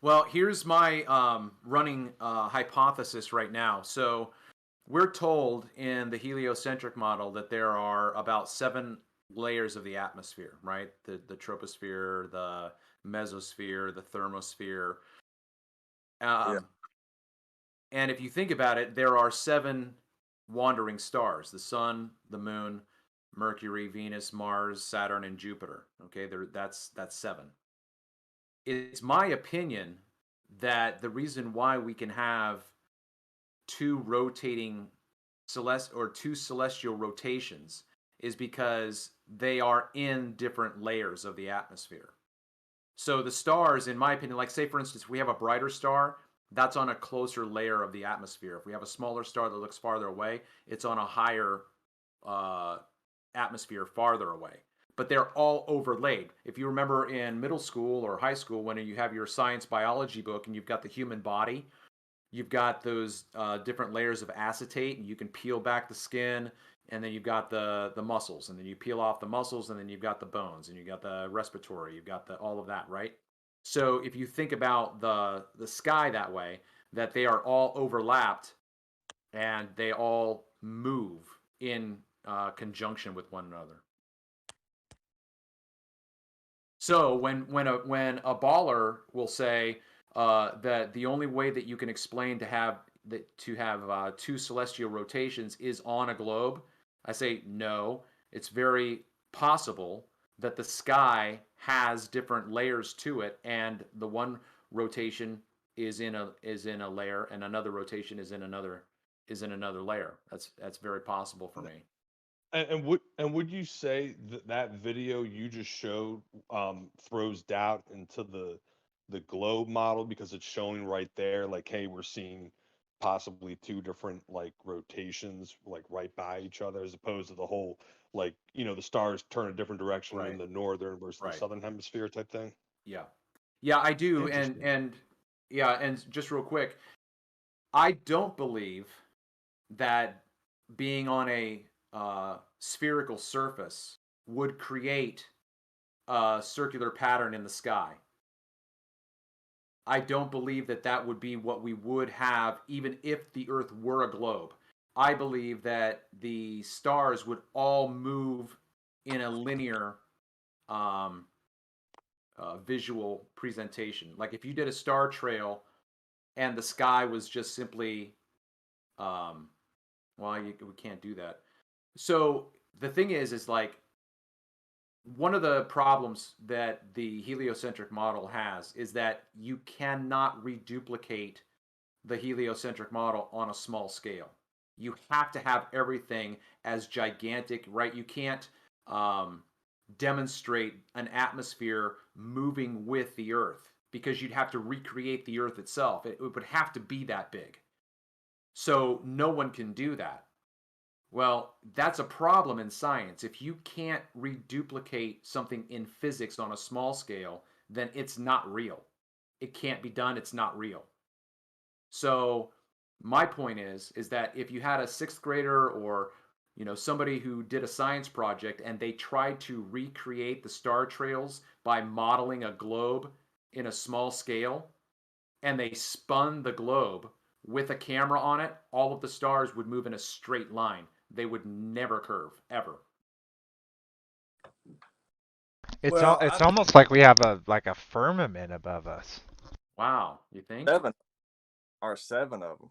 Well, here's my running hypothesis right now. So we're told in the heliocentric model that there are about 7 layers of the atmosphere, right? The troposphere, the mesosphere, the thermosphere. Yeah. Um, and if you think about it, there are 7 wandering stars: the sun, the moon, Mercury, Venus, Mars, Saturn, and Jupiter. Okay, that's 7. It's my opinion that the reason why we can have two rotating two celestial rotations is because they are in different layers of the atmosphere. So the stars, in my opinion, like say for instance, if we have a brighter star, that's on a closer layer of the atmosphere. If we have a smaller star that looks farther away, it's on a higher uh, atmosphere farther away. But they're all overlaid. If you remember in middle school or high school, when you have your science biology book and you've got the human body, you've got those different layers of acetate, and you can peel back the skin, and then you've got the muscles, and then you peel off the muscles, and then you've got the bones, and you've got the respiratory, you've got all of that, right? So if you think about the sky that way, that they are all overlapped and they all move in conjunction with one another. So when a baller will say that the only way that you can explain to have 2 celestial rotations is on a globe, I say no. It's very possible that the sky has different layers to it, and the one rotation is in a layer, and another rotation is in another is in another layer. That's very possible for me. And would you say that that video you just showed throws doubt into the globe model because it's showing right there like, hey, we're seeing possibly two different like rotations like right by each other, as opposed to the whole like, the stars turn a different direction in Right. the northern versus the Right. southern hemisphere type thing? Yeah. Yeah, I do. Interesting. And yeah, and just real quick, I don't believe that being on a spherical surface would create a circular pattern in the sky. I don't believe that that would be what we would have even if the Earth were a globe. I believe that the stars would all move in a linear um, visual presentation. Like if you did a star trail and the sky was just simply, um, we can't do that. So the thing is like one of the problems that the heliocentric model has is that you cannot reduplicate the heliocentric model on a small scale. You have to have everything as gigantic, right? You can't demonstrate an atmosphere moving with the Earth because you'd have to recreate the Earth itself. It would have to be that big. So no one can do that. Well, that's a problem in science. If you can't reduplicate something in physics on a small scale, then it's not real. It can't be done. It's not real. So my point is that if you had a sixth grader or somebody who did a science project and they tried to recreate the star trails by modeling a globe in a small scale and they spun the globe with a camera on it, all of the stars would move in a straight line. They would never curve ever. Well, It's almost like we have a firmament above us. Wow, you think? seven of them.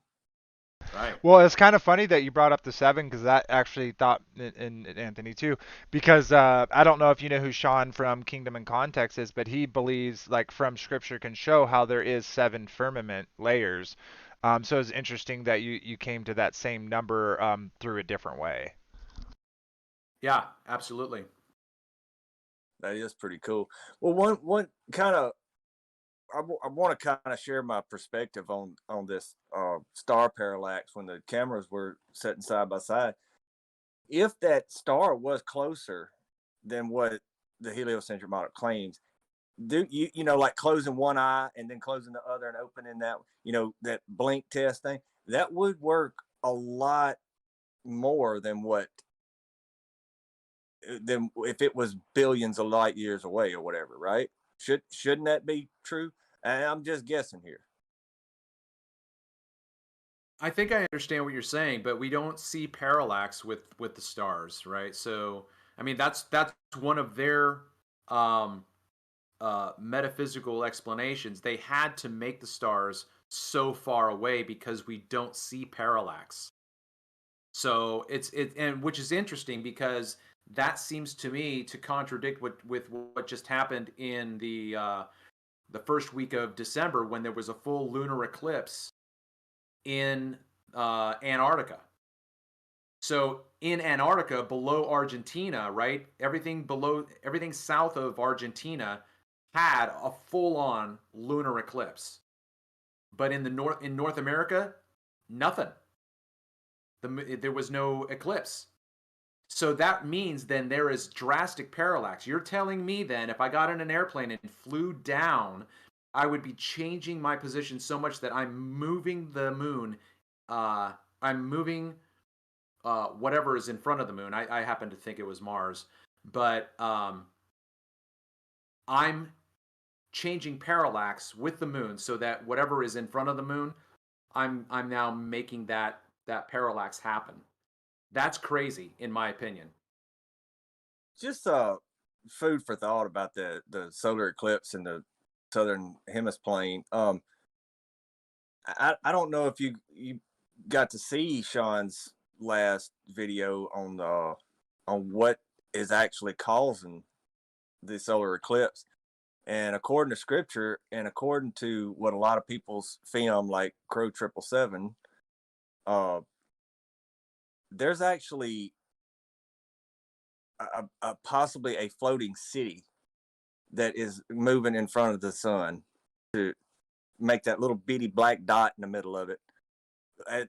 Right. Well, it's kind of funny that you brought up the seven because that actually thought in Anthony too, because I don't know if you know who Sean from Kingdom and Context is, but he believes like from Scripture can show how there is seven firmament layers. So it's interesting that you came to that same number through a different way. Yeah, absolutely. That is pretty cool. Well, one kind of I want to kind of share my perspective on this star parallax when the cameras were sitting side by side. If that star was closer than what the heliocentric model claims, do you know like closing one eye and then closing the other and opening that that blink test thing, that would work a lot more than if it was billions of light years away or whatever, right? Shouldn't that be true? And I'm just guessing here. I think I understand what you're saying, but we don't see parallax with the stars, right? So, I mean, that's one of their um, metaphysical explanations. They had to make the stars so far away because we don't see parallax. So and which is interesting because that seems to me to contradict what just happened in the first week of December when there was a full lunar eclipse in Antarctica. So in Antarctica, below Argentina, right? Everything south of Argentina had a full-on lunar eclipse. But in North America, nothing. There was no eclipse. So that means then there is drastic parallax. You're telling me then if I got in an airplane and flew down, I would be changing my position so much that I'm moving the moon. I'm moving whatever is in front of the moon. I happen to think it was Mars, but I'm changing parallax with the moon so that whatever is in front of the moon, I'm now making that parallax happen. That's crazy, in my opinion. Just food for thought about the solar eclipse in the southern hemisphere. I don't know if you got to see Sean's last video on what is actually causing the solar eclipse. And according to scripture and according to what a lot of people's film like Crow 777 there's actually possibly a floating city that is moving in front of the sun to make that little bitty black dot in the middle of it.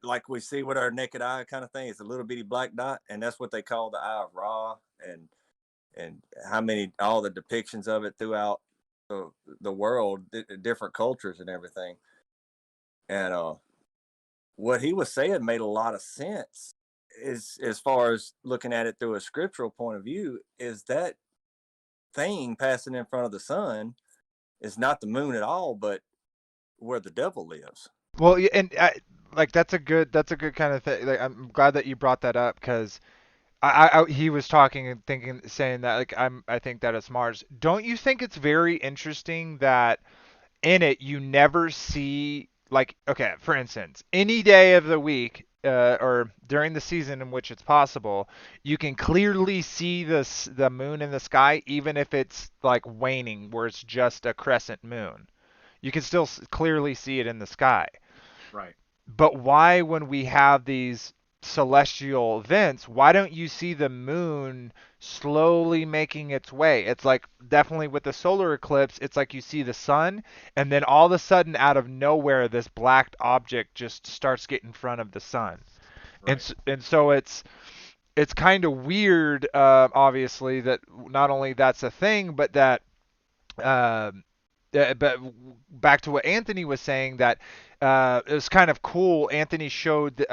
Like we see with our naked eye kind of thing. It's a little bitty black dot, and that's what they call the Eye of Ra, and how many, all the depictions of it throughout the world, different cultures and everything. And what he was saying made a lot of sense, is as far as looking at it through a scriptural point of view, is that thing passing in front of the sun is not the moon at all, but where the devil lives. Well, and like that's a good kind of thing. Like, I'm glad that you brought that up because he was talking and thinking, saying that like I think that it's Mars. Don't you think it's very interesting that in it you never see, like, okay, for instance, any day of the week or during the season in which it's possible, you can clearly see the moon in the sky, even if it's like waning, where it's just a crescent moon. You can still clearly see it in the sky. Right. But why, when we have these celestial events, why don't you see the moon slowly making its way? It's like, definitely with the solar eclipse, it's like you see the sun, and then all of a sudden, out of nowhere, this black object just starts getting in front of the sun. Right. And so it's kind of weird, obviously, that not only that's a thing, but that but back to what Anthony was saying, that it was kind of cool. Anthony showed,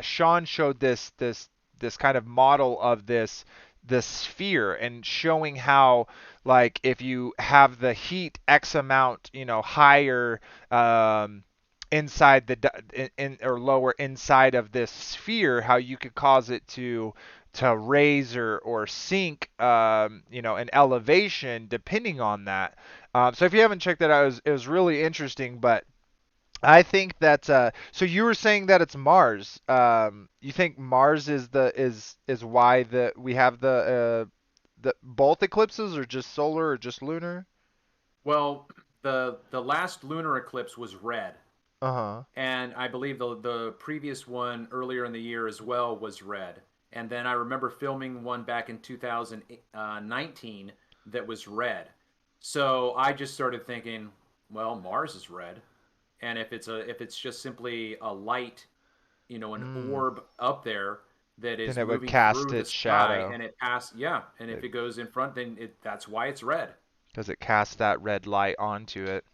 Sean showed this kind of model of this sphere, and showing how, like, if you have the heat X amount, higher inside in or lower inside of this sphere, how you could cause it to raise or sink, an elevation depending on that. So if you haven't checked that out, it was really interesting. But I think that so you were saying that it's Mars. You think Mars is why we have the both eclipses, or just solar, or just lunar? Well, the last lunar eclipse was red, Uh-huh. and I believe the previous one earlier in the year as well was red. And then I remember filming one back in 2019 that was red. So I just started thinking, well, Mars is red, and if it's just simply a light, an Mm. orb up there that Then is it would moving cast through the its sky, shadow. and it pass, yeah, and if It, it goes in front, then that's why it's red. Does it cast that red light onto it?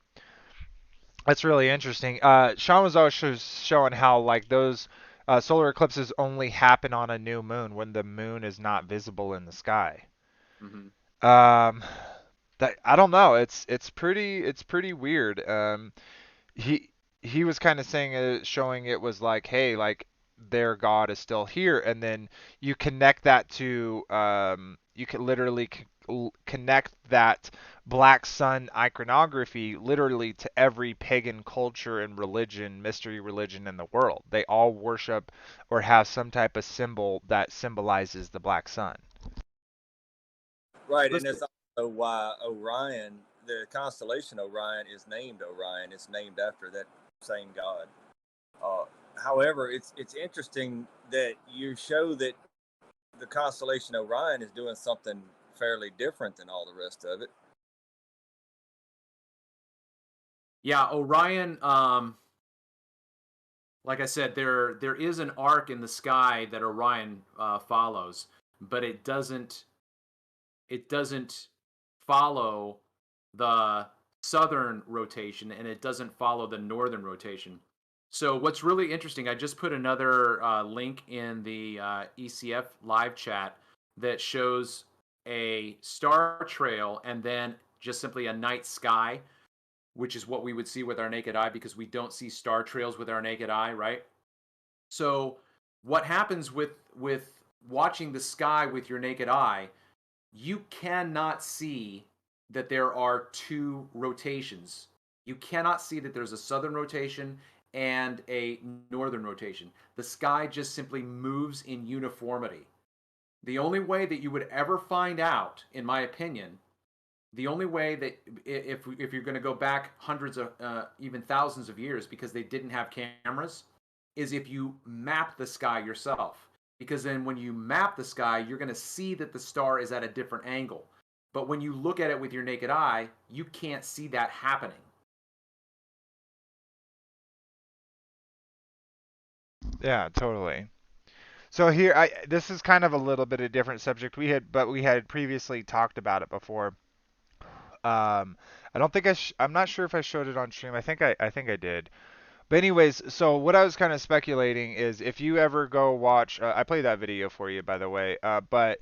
That's really interesting. Sean was also showing how, like, those solar eclipses only happen on a new moon, when the moon is not visible in the sky. Hmm. Um, that, I don't know. It's pretty weird. He he was kind of saying, showing it was like, hey, like, their God is still here, and then you connect that to, you can literally connect that black sun iconography literally to every pagan culture and religion, mystery religion in the world. They all worship or have some type of symbol that symbolizes the black sun. Right, and Listen, that's also why Orion, the constellation Orion, is named Orion. It's named after that same god. Uh, However, it's interesting that you show that the constellation Orion is doing something fairly different than all the rest of it. yeah, Orion. Like I said, there is an arc in the sky that Orion follows, but it doesn't follow the southern rotation, and it doesn't follow the northern rotation. So what's really interesting, I just put another link in the ECF live chat that shows a star trail and then just simply a night sky, which is what we would see with our naked eye, because we don't see star trails with our naked eye, right? So what happens with watching the sky with your naked eye, you cannot see that there are two rotations. You cannot see that there's a southern rotation and a northern rotation. The sky just simply moves in uniformity. The only way that you would ever find out, in my opinion, the only way that if you're going to go back hundreds of even thousands of years, because they didn't have cameras, is if you map the sky yourself. because then when you map the sky, you're going to see that the star is at a different angle. But when you look at it with your naked eye, you can't see that happening. Yeah, totally. So here, this is kind of a little bit of a different subject. We had previously talked about it before. I don't think I'm not sure if I showed it on stream. I think I did. But anyways, so what I was kind of speculating is if you ever go watch, I played that video for you by the way. But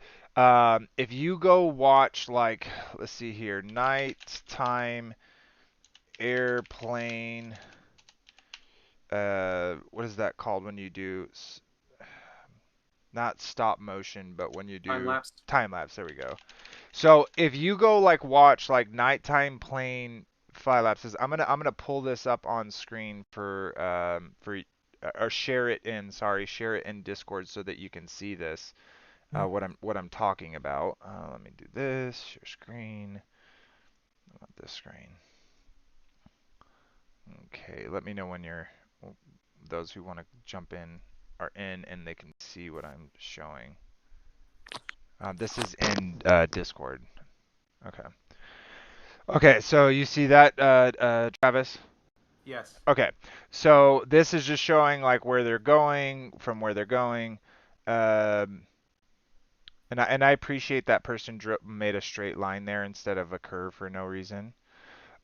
if you go watch like, let's see here, nighttime airplane. What is that called when you do? Not stop motion, but when you Time do lapse. time lapse. There we go. So if you go like watch like nighttime plane fly lapses, I'm gonna pull this up on screen for or share it in Discord so that you can see this what I'm talking about. Let me do this. Share screen. I want this screen. Okay, let me know when those who want to jump in are in and they can see what I'm showing. This is in Discord. Okay. Okay, so you see that, Travis? Yes. Okay, so this is just showing like where they're going, from where they're going, um, and I appreciate that person made a straight line there instead of a curve for no reason.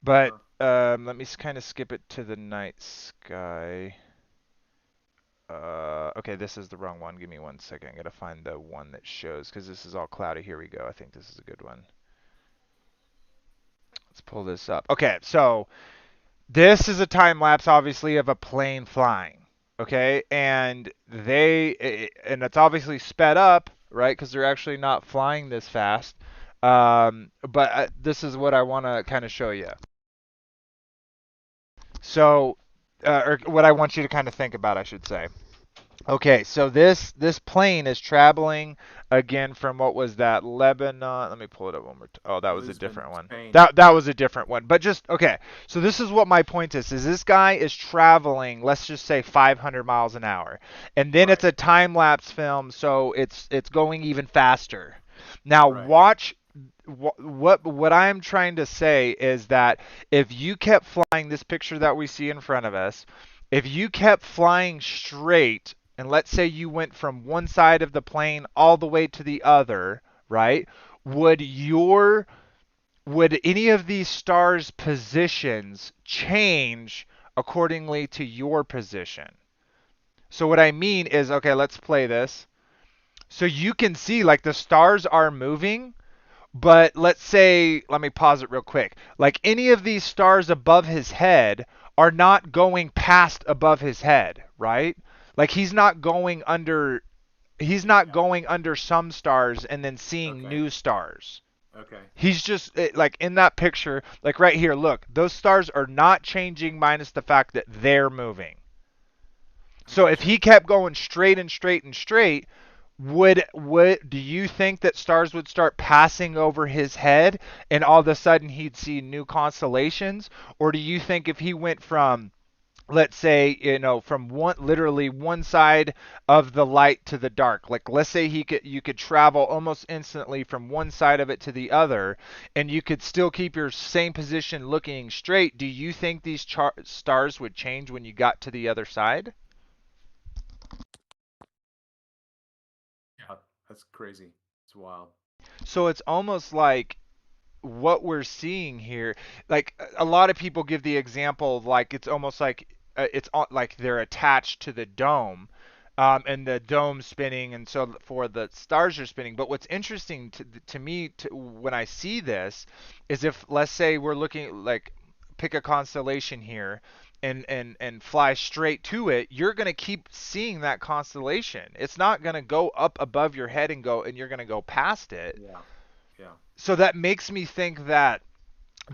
But let me kind of skip it to the night sky. Okay, this is the wrong one. Give me 1 second. I gotta find the one that shows because this is all cloudy. Here we go. I think this is a good one. Let's pull this up. Okay, so this is a time lapse, obviously, of a plane flying. Okay, and and it's obviously sped up, right? Because they're actually not flying this fast. But this is what I want to kind of show you. So, or what I want you to kind of think about, I should say. Okay, so this plane is traveling again from what was that, Lebanon? Let me pull it up one more time. Oh, that was a Lisbon, different one. Spain. That was a different one. But just okay. So this is what my point is this guy is traveling, let's just say 500 miles an hour. And then it's Right. a time lapse film, so it's going even faster. Now Right. watch what I'm trying to say is that if you kept flying this picture that we see in front of us, if you kept flying straight, and let's say you went from one side of the plane all the way to the other, right? Would any of these stars' positions change accordingly to your position? So what I mean is, okay, let's play this. So you can see like the stars are moving, but let's say, let me pause it real quick. Like any of these stars above his head are not going past above his head, right? Like he's not going under some stars and then seeing Okay. new stars. Okay. He's just like in that picture, like right here, look, those stars are not changing minus the fact that they're moving. So if Gotcha. he kept going straight and straight and straight, would do you think that stars would start passing over his head and all of a sudden he'd see new constellations? Or do you think if he went from, let's say, from literally one side of the light to the dark, like let's say you could travel almost instantly from one side of it to the other and you could still keep your same position looking straight, do you think these stars would change when you got to the other side? Yeah. That's crazy. It's wild. So it's almost like what we're seeing here, like a lot of people give the example of like it's almost like like they're attached to the dome, and the dome spinning, and so for the stars are spinning. But what's interesting to me when I see this is if let's say we're looking like pick a constellation here. And fly straight to it, you're going to keep seeing that constellation. It's not going to go up above your head and you're going to go past it. Yeah. Yeah. So that makes me think that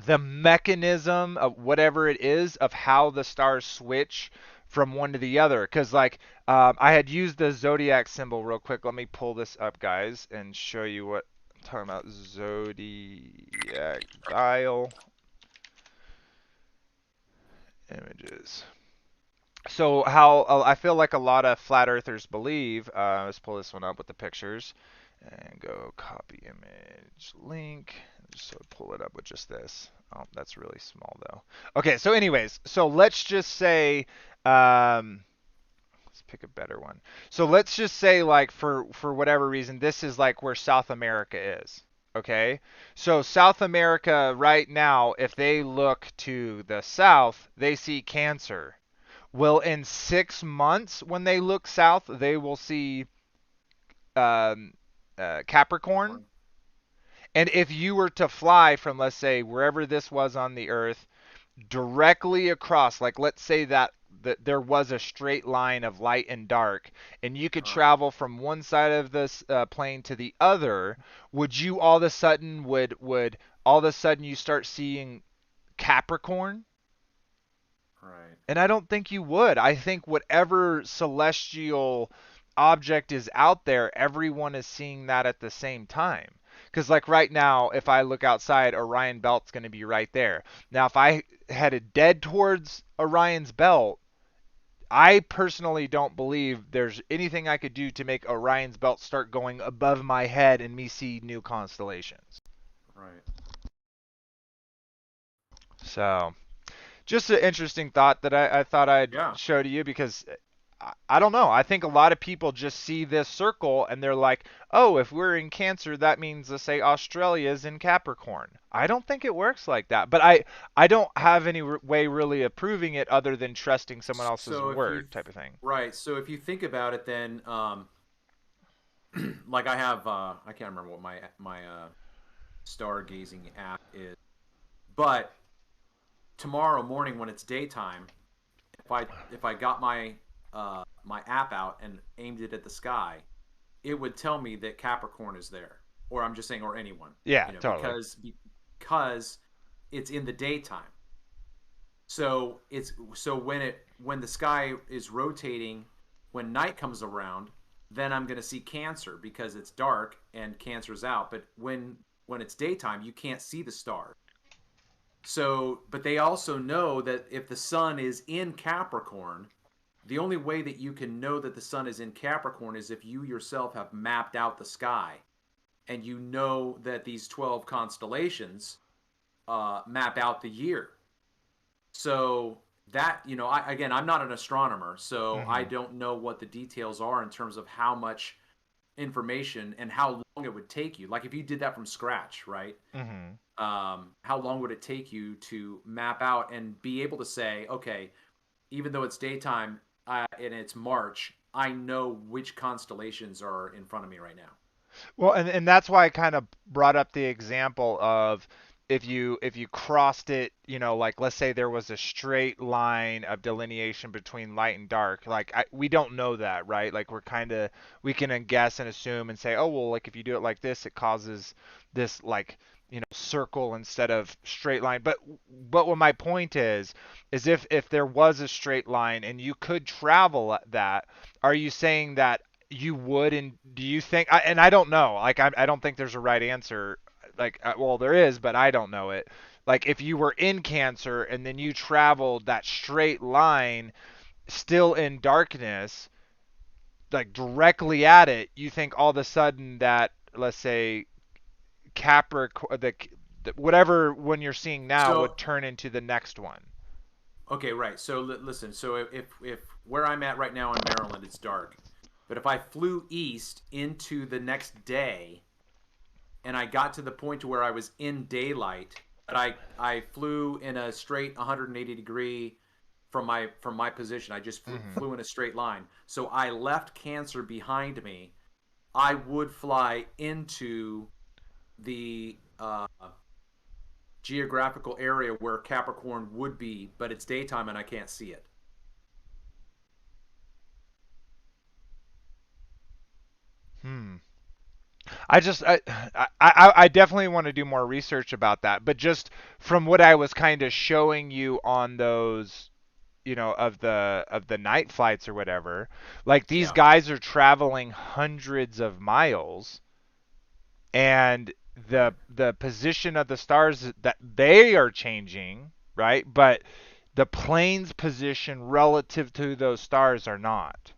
the mechanism of whatever it is of how the stars switch from one to the other, because like I had used the zodiac symbol real quick. Let me pull this up, guys, and show you what I'm talking about. Zodiac dial images. So how I feel like a lot of flat earthers believe. Let's pull this one up with the pictures, and go copy image link. Just so pull it up with just this. Oh, that's really small though. Okay, so anyways, so let's just say, let's pick a better one. So let's just say like for whatever reason, this is like where South America is. Okay? So South America right now, if they look to the south, they see Cancer. Well, in 6 months, when they look south, they will see um, Capricorn. Capricorn. And if you were to fly from, let's say, wherever this was on the Earth, directly across, like let's say that there was a straight line of light and dark, and you could Uh, travel from one side of this plane to the other, would you all of a sudden would all of a sudden you start seeing Capricorn? right. And I don't think you would. I think whatever celestial object is out there, everyone is seeing that at the same time. Because, like right now, if I look outside, Orion Belt's going to be right there. Now, if I headed dead towards Orion's Belt, I personally don't believe there's anything I could do to make Orion's Belt start going above my head and me see new constellations. Right. So, just an interesting thought that I thought I'd Yeah. show to you because I don't know. I think a lot of people just see this circle and they're like, oh, if we're in Cancer, that means, let's say, Australia's in Capricorn. I don't think it works like that. But I don't have any way really of proving it other than trusting someone else's So if you word type of thing. right, so if you think about it, then like I have I can't remember what my stargazing app is, but tomorrow morning when it's daytime, if I got my app out and aimed it at the sky, it would tell me that Capricorn is there, or I'm just saying, or anyone, Yeah, totally. because it's in the daytime. So when the sky is rotating, when night comes around, then I'm going to see Cancer because it's dark and Cancer's out. But when it's daytime, you can't see the stars. So, but they also know that if the sun is in Capricorn, the only way that you can know that the sun is in Capricorn is if you yourself have mapped out the sky and you know that these 12 constellations map out the year. So that, again, I'm not an astronomer, so I Hmm. don't know what the details are in terms of how much information and how long it would take you. Like if you did that from scratch, right? Hmm. How long would it take you to map out and be able to say, okay, even though it's daytime and it's March, I know which constellations are in front of me right now. Well, and that's why I kind of brought up the example of if you crossed it, like let's say there was a straight line of delineation between light and dark. Like we don't know that, right? Like we can guess and assume and say, oh well, like if you do it like this, it causes this like circle instead of straight line. But what my point is if there was a straight line and you could travel that, are you saying that you would, and do you think and I don't know, like I don't think there's a right answer, like well there is but I don't know it, like if you were in Cancer and then you traveled that straight line still in darkness like directly at it, you think all of a sudden that, let's say, Capricorn, whatever one you're seeing now So, would turn into the next one? okay, right. So listen. So if where I'm at right now in Maryland, it's dark, but if I flew east into the next day and I got to the point to where I was in daylight, but I flew in a straight 180 degree from my position. I just Hmm. flew in a straight line. So I left Cancer behind me. I would fly into the geographical area where Capricorn would be, but it's daytime and I can't see it. Hmm. I definitely want to do more research about that, but just from what I was kind of showing you on those, of the night flights or whatever, like these Yeah. guys are traveling hundreds of miles, and the Right. the position of the stars that they are changing, right? But the plane's position relative to those stars are not.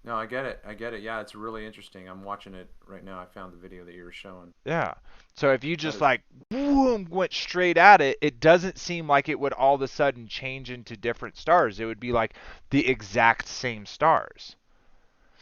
No, I get it. I get it. Yeah, it's really interesting. I'm watching it right now. I found the video that you were showing. Yeah. So if you just is- like boom went straight at it, it doesn't seem like it would all of a sudden change into different stars. It would be like the exact same stars.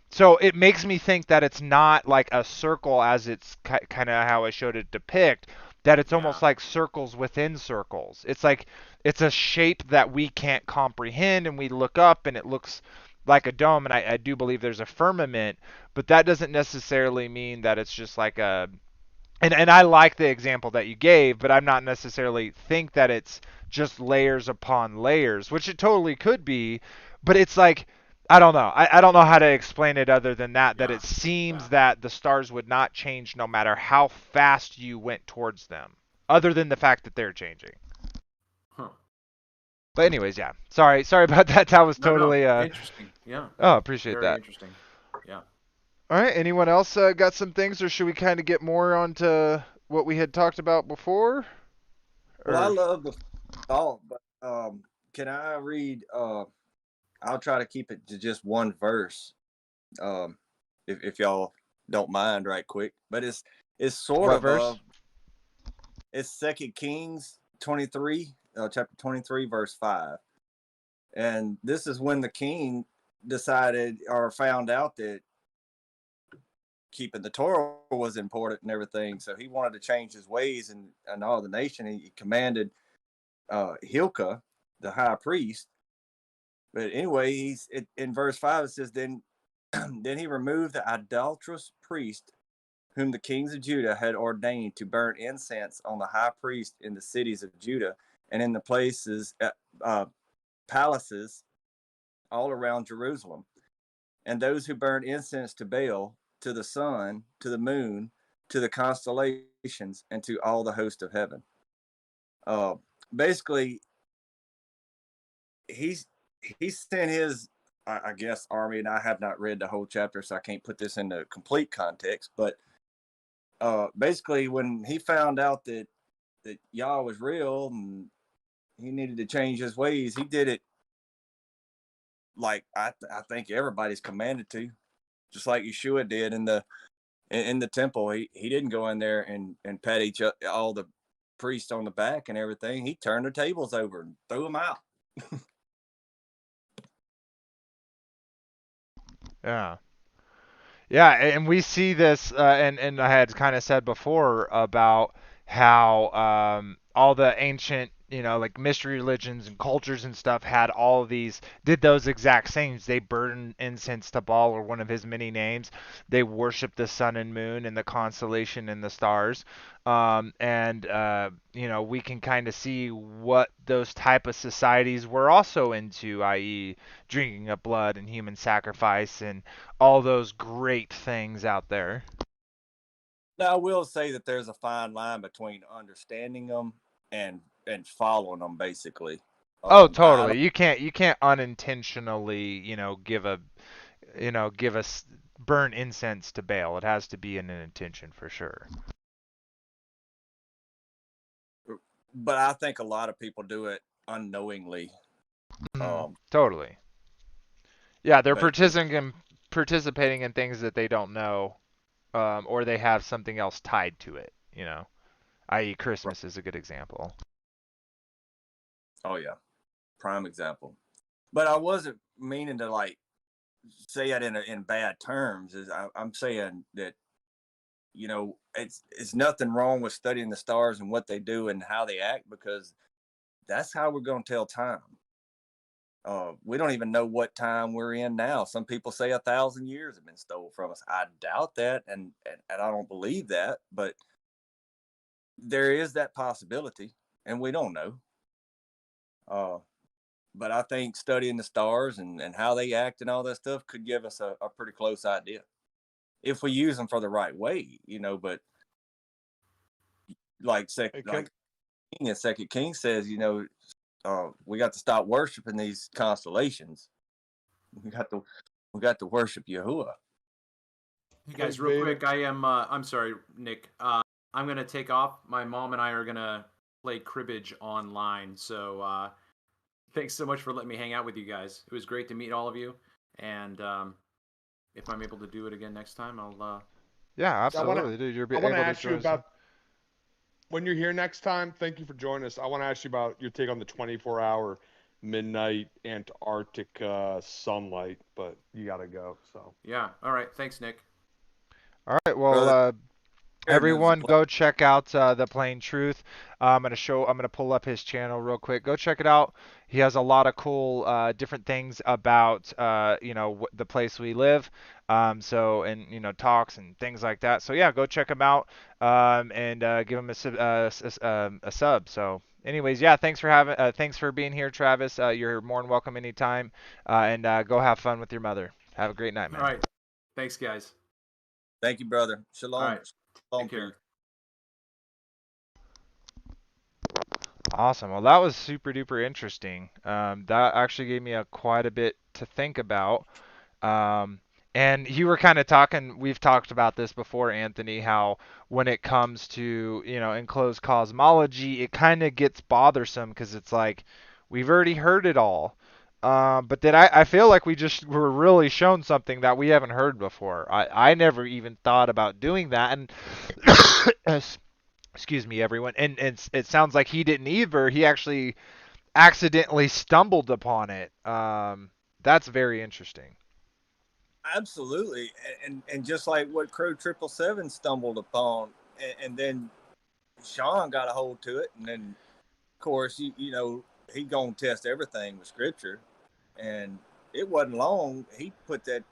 So it makes me think that it's not like a circle as it's kind of how I showed it depict, that it's almost Yeah. like circles within circles. It's like it's a shape that we can't comprehend, and we look up and it looks like a dome, and I do believe there's a firmament, but that doesn't necessarily mean that it's just like a and I like the example that you gave, but I'm not necessarily think that it's just layers upon layers, which it totally could be, but it's like I don't know. I don't know how to explain it other than that Yeah. it seems Yeah. that the stars would not change no matter how fast you went towards them, other than the fact that they're changing. Huh. But anyways, yeah. Sorry about that. That was No, no. totally Interesting. Yeah. oh, appreciate Very that. interesting. Yeah. All right. Anyone else got some things, or should we kind of get more onto what we had talked about before? Well, I Or love the thought, but can I read? I'll try to keep it to just one verse, um, if y'all don't mind, right quick. But it's sort what of verse? it's Second Kings 23, chapter 23, verse 5, and this is when the king decided or found out that keeping the Torah was important and everything, so he wanted to change his ways and all the nation. He commanded Hilkiah, the high priest. But anyway, in verse 5 it says, then he removed the idolatrous priest whom the kings of Judah had ordained to burn incense on the high priest in the cities of Judah and in the palaces all around Jerusalem, and those who burned incense to Baal, to the sun, to the moon, to the constellations, and to all the host of heaven. Basically, he sent his, I guess, army, and I have not read the whole chapter, so I can't put this into complete context. But basically, when he found out that Yah was real and he needed to change his ways, he did it like I think everybody's commanded to, just like Yeshua did in the temple. He didn't go in there and pat all the priests on the back and everything. He turned the tables over and threw them out. Yeah. Yeah, and we see this, and I had kind of said before about how all the ancient, like mystery religions and cultures and stuff had all of these, did those exact things. They burned incense to Baal or one of his many names. They worshiped the sun and moon and the constellation and the stars. And we can kind of see what those type of societies were also into, i.e., drinking of blood and human sacrifice and all those great things out there. Now, I will say that there's a fine line between understanding them and following them, basically. Oh, I don't. totally. You can't unintentionally, give us burn incense to Baal. It has to be in an intention for sure. But I think a lot of people do it unknowingly. Totally. Yeah, they're But participating in things that they don't know, or they have something else tied to it. I.e., Christmas is a good example. oh yeah, prime example. But I wasn't meaning to like say it in bad terms. I'm saying that it's nothing wrong with studying the stars and what they do and how they act, because that's how we're going to tell time. We don't even know what time we're in now. Some people say 1,000 years have been stolen from us. I doubt that, and I don't believe that, but there is that possibility, and we don't know. But I think studying the stars and how they act and all that stuff could give us a pretty close idea if we use them for the right way, But like King and Second King says, we got to stop worshiping these constellations. We got to worship Yahuwah. Hey guys, Hey, real Vader. quick, I'm sorry, Nick. I'm gonna take off. My mom and I are gonna play cribbage online, so thanks so much for letting me hang out with you guys. It was great to meet all of you, and if I'm able to do it again next time, I'll. Yeah, I want absolutely, dude. You're I want to able to ask you join us. about when you're here next time. Thank you for joining us. I want to ask you about your take on the 24-hour midnight Antarctica sunlight, but you got to go. So Yeah. All right. Thanks, Nick. All right, well, Brother, it was a everyone, pleasure. go check out The Plain Truth. I'm gonna pull up his channel real quick. Go check it out. He has a lot of cool different things about the place we live. And talks and things like that. So yeah, go check him out. And give him a sub. So anyways, yeah, thanks for being here, Travis. You're more than welcome anytime. And go have fun with your mother. Have a great night, man. All right. Thanks, guys. Thank you, brother. Shalom. All right. Shalom Take care. peace. Awesome. Well, that was super duper interesting. That actually gave me quite a bit to think about. Um, and you were kind of talking, we've talked about this before, Anthony, how when it comes to, enclosed cosmology, it kind of gets bothersome because it's like we've already heard it all. But then I feel like we just were really shown something that we haven't heard before. I never even thought about doing that. And excuse me, everyone. And it sounds like he didn't either. He actually accidentally stumbled upon it. That's very interesting. Absolutely, and just like what Crow 777 stumbled upon, and then Sean got a hold to it, and then of course he gonna test everything with scripture, and it wasn't long he put that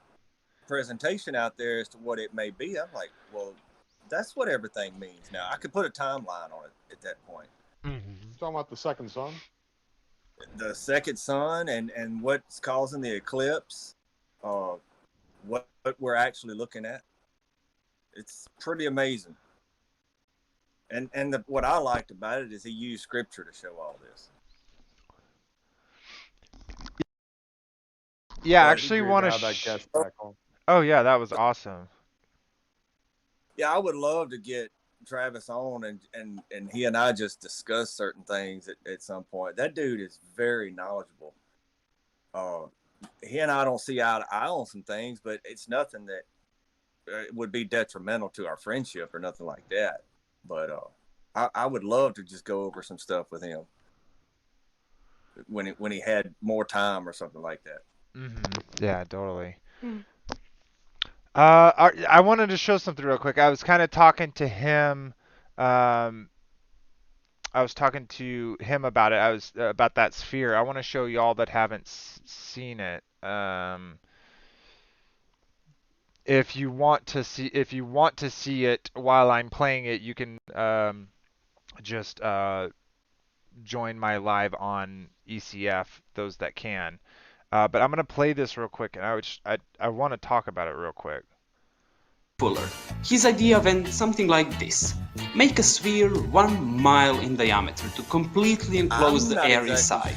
presentation out there as to what it may be. I'm like, well, that's what everything means now. I could put a timeline on it at that point. Mm-hmm. talking about the second sun. The second sun and what's causing the eclipse, what we're actually looking at. It's pretty amazing. And what I liked about it is he used scripture to show all this. Yeah, I But actually Agreed want to to. have that guest back on. Oh yeah, that was awesome. Yeah, I would love to get Travis on and he and I just discuss certain things at some point. That dude is very knowledgeable. He and I don't see eye to eye on some things, but it's nothing that would be detrimental to our friendship or nothing like that. But I would love to just go over some stuff with him when he had more time or something like that. Mm-hmm. Yeah, totally. I wanted to show something real quick. I was kind of talking to him. I was talking to him about it. I was about that sphere. I want to show y'all that haven't seen it. If you want to see it while I'm playing it, you can just join my live on E.C.F. Those that can. But I'm gonna play this real quick, and I want to talk about it real quick. Fuller. His idea went something like this. Make a sphere 1 mile in diameter to completely enclose the air inside.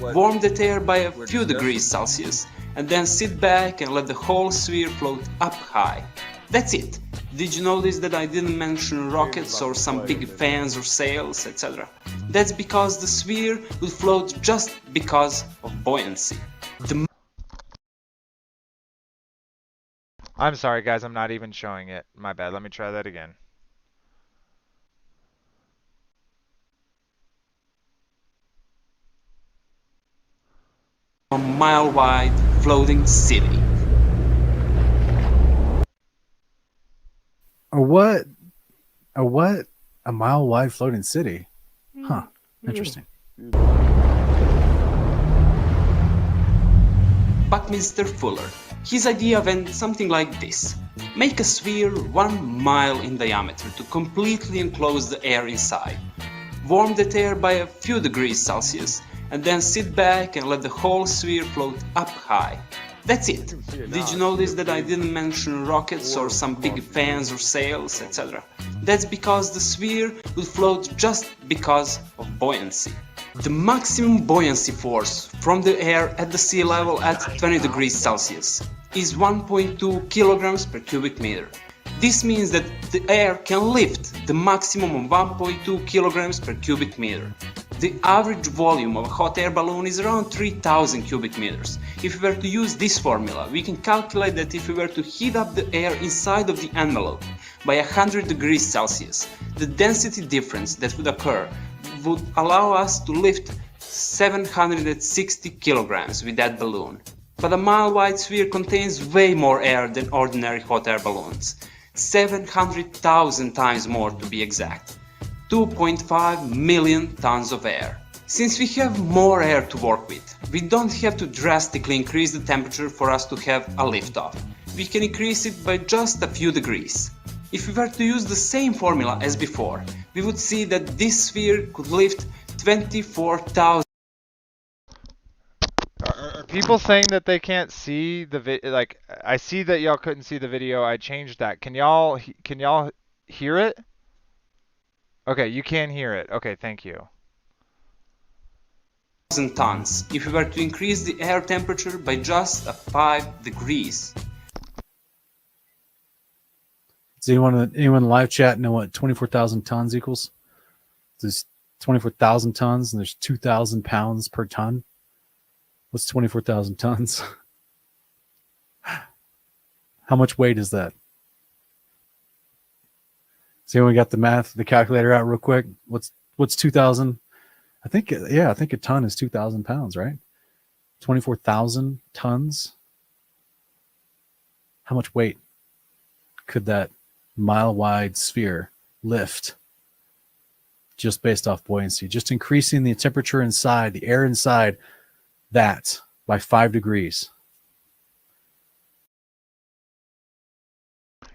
Warm that air by a few degrees Celsius, and then sit back and let the whole sphere float up high. That's it. Did you notice that I didn't mention rockets or some big fans or sails, etc.? That's because the sphere will float just because of buoyancy. I'm sorry, guys. I'm not even showing it. My bad. Let me try that again. A mile-wide floating city. A what? A what? A mile-wide floating city? Huh. Interesting. Buckminster Fuller. His idea went something like this. Make a sphere 1 mile in diameter to completely enclose the air inside. Warm that air by a few degrees Celsius, and then sit back and let the whole sphere float up high. That's it. Did you notice that I didn't mention rockets or some big fans or sails, etc.? That's because the sphere will float just because of buoyancy. The maximum buoyancy force from the air at the sea level at 20 degrees Celsius is 1.2 kilograms per cubic meter. This means that the air can lift the maximum of 1.2 kilograms per cubic meter. The average volume of a hot air balloon is around 3000 cubic meters. If we were to use this formula, we can calculate that if we were to heat up the air inside of the envelope by 100 degrees Celsius, the density difference that would occur would allow us to lift 760 kilograms with that balloon. But a mile-wide sphere contains way more air than ordinary hot air balloons. 700,000 times more to be exact. 2.5 million tons of air. Since we have more air to work with, we don't have to drastically increase the temperature for us to have a liftoff. We can increase it by just a few degrees. If we were to use the same formula as before, we would see that this sphere could lift 24,000. Are people saying that they can't see the like I see that y'all couldn't see the video. I changed that. Can y'all hear it? Okay, you can hear it. Okay, thank you. Tons if we were to increase the air temperature by just 5 degrees. Does anyone in the live chat know what 24,000 tons equals? There's 24,000 tons and there's 2,000 pounds per ton. What's 24,000 tons? How much weight is that? Has anyone got the calculator out real quick? What's 2,000? I think a ton is 2,000 pounds, right? 24,000 tons. How much weight could that mile-wide sphere lift just based off buoyancy? Just increasing the temperature inside, the air inside that by 5 degrees.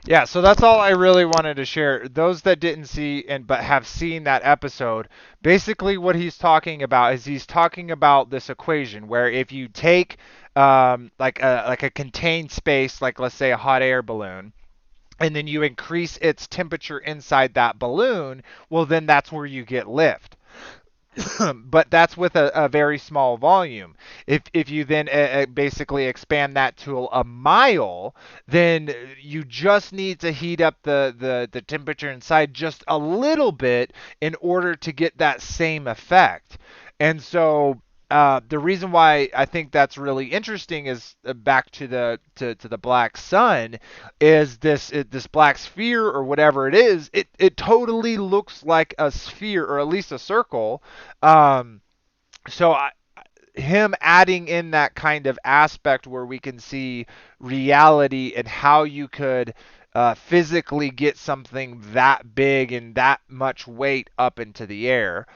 Yeah, so that's all I really wanted to share. Those that didn't see but have seen that episode, basically what he's talking about is he's talking about this equation where if you take like a contained space, like let's say a hot air balloon, and then you increase its temperature inside that balloon, well then that's where you get lift. But that's with a very small volume. If you then basically expand that to a mile, then you just need to heat up the temperature inside just a little bit in order to get that same effect. And so the reason why I think that's really interesting is back to the black sun is this black sphere or whatever it is. It totally looks like a sphere or at least a circle. Um, so him adding in that kind of aspect where we can see reality and how you could physically get something that big and that much weight up into the air.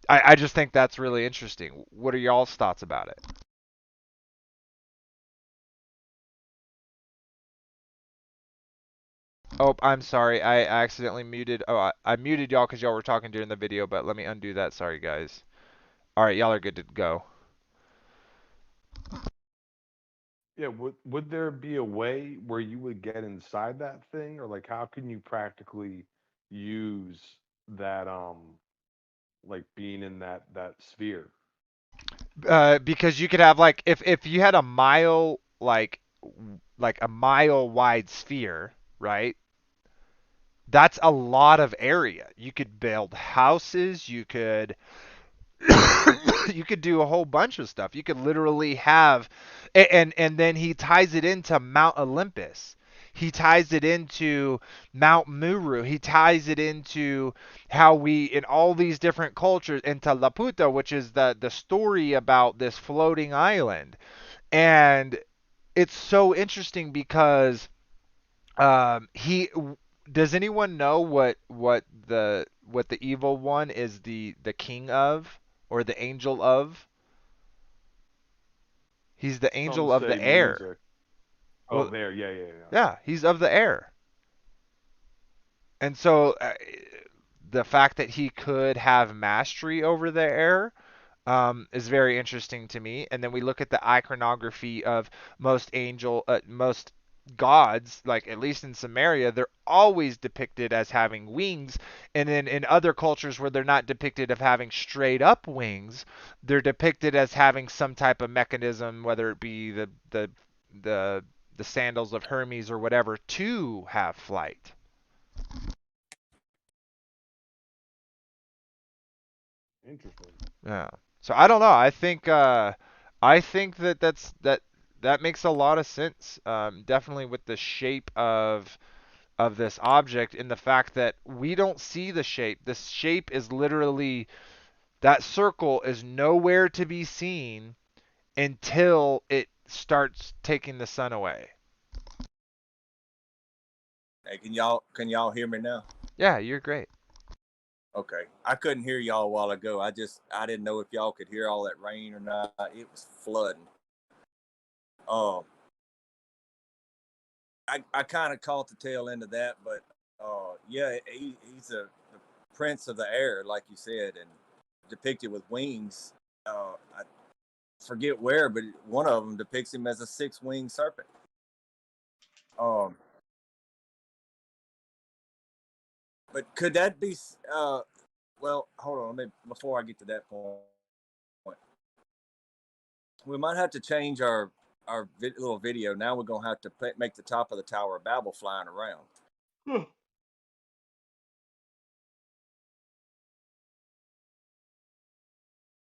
I just think that's really interesting. What are y'all's thoughts about it? Oh, I'm sorry. I accidentally muted. Oh, I muted y'all because y'all were talking during the video, but let me undo that. Sorry, guys. All right, y'all are good to go. Yeah, would there be a way where you would get inside that thing, or like how can you practically use that like being in that sphere? Because you could have like if you had a mile like a mile wide sphere, right? That's a lot of area. You could build houses, you could you could do a whole bunch of stuff. You could literally have and then he ties it into Mount Olympus. He ties it into Mount Muru. He ties it into how we in all these different cultures into Laputa, which is the story about this floating island. And it's so interesting because he does anyone know what the evil one is the king of or the angel of? He's the Some angel of say the air. music. Oh, Well, there, yeah. yeah, he's of the air. And so the fact that he could have mastery over the air is very interesting to me. And then we look at the iconography of most gods, like at least in Samaria, they're always depicted as having wings. And then in other cultures where they're not depicted of having straight up wings, they're depicted as having some type of mechanism, whether it be the the sandals of Hermes or whatever, to have flight. Interesting. Yeah. So I don't know. I think that makes a lot of sense. Definitely with the shape of this object and the fact that we don't see the shape. This shape is literally that circle is nowhere to be seen until it starts taking the sun away. Hey, can y'all hear me now? Yeah, you're great. Okay, I couldn't hear y'all a while ago. I didn't know if y'all could hear all that rain or not. It was flooding. Um, I kind of caught the tail end of that, but yeah, he's the prince of the air, like you said, and depicted with wings. I forget where, but one of them depicts him as a six-winged serpent. Um, but could that be? Well, hold on. Let me, before I get to that point, we might have to change our little video. Now we're gonna have to make the top of the Tower of Babel flying around.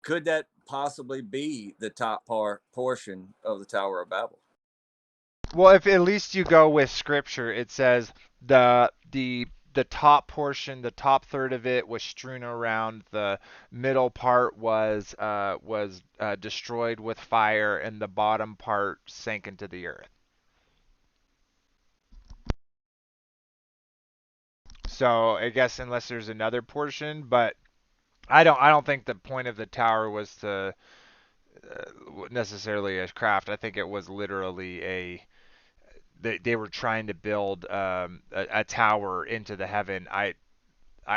Could that possibly be the top portion of the Tower of Babel? Well, if at least you go with scripture, it says the top portion, the top third of it was strewn around. The middle part was destroyed with fire, and the bottom part sank into the earth. So I guess unless there's another portion, but I don't think the point of the tower was to necessarily a craft. I think it was literally they were trying to build a tower into the heaven. I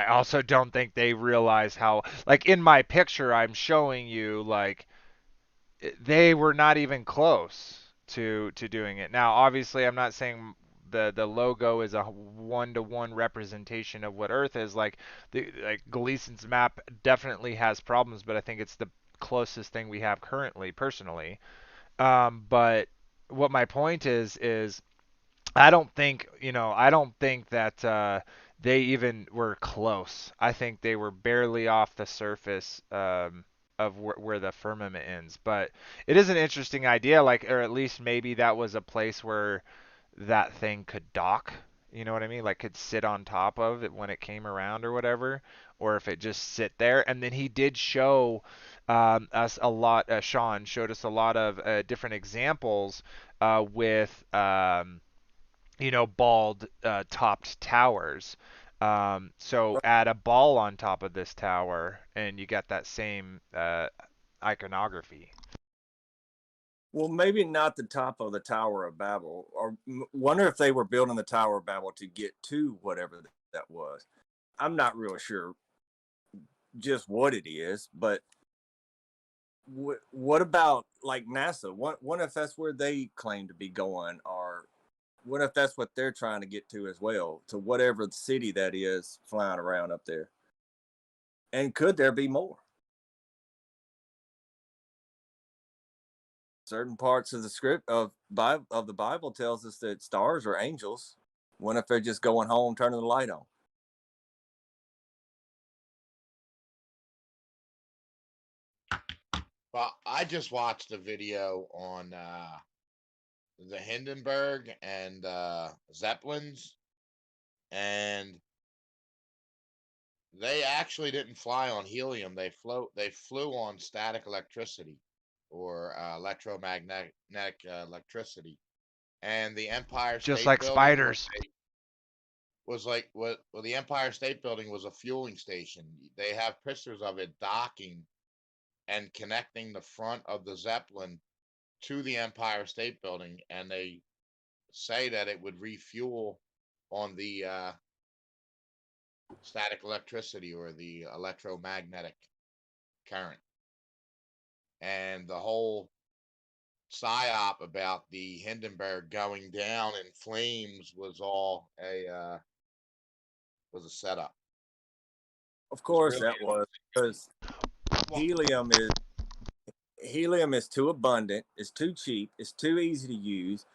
also don't think they realized how, like in my picture I'm showing you, like they were not even close to doing it. Now, obviously, I'm not saying the logo is a one-to-one representation of what Earth is. Like Gleason's map definitely has problems, but I think it's the closest thing we have currently, personally. But what my point is I don't think that they even were close. I think they were barely off the surface of where the firmament ends. But it is an interesting idea, like, or at least maybe that was a place where that thing could dock. You know what I mean? Like, could sit on top of it when it came around or whatever, or if it just sit there. And then he did show us a lot. Sean showed us a lot of different examples with bald topped towers. So add a ball on top of this tower, and you get that same iconography. Well, maybe not the top of the Tower of Babel, or wonder if they were building the Tower of Babel to get to whatever that was. I'm not real sure just what it is, but what about like NASA? What if that's where they claim to be going, or what if that's what they're trying to get to as well, to whatever city that is flying around up there? And could there be more? Certain parts of the script of the Bible tells us that stars are angels. What if they're just going home, turning the light on? Well, I just watched a video on the Hindenburg and Zeppelins, and they actually didn't fly on helium. They flew on static electricity or electromagnetic electricity. And the Empire Just State like Building spiders. was like what? Well, the Empire State Building was a fueling station. They have pictures of it docking and connecting the front of the Zeppelin to the Empire State Building, and they say that it would refuel on the static electricity or the electromagnetic current. And the whole psyop about the Hindenburg going down in flames was a setup. Of It was course, really that was because helium is helium is too abundant, it's too cheap, it's too easy to use.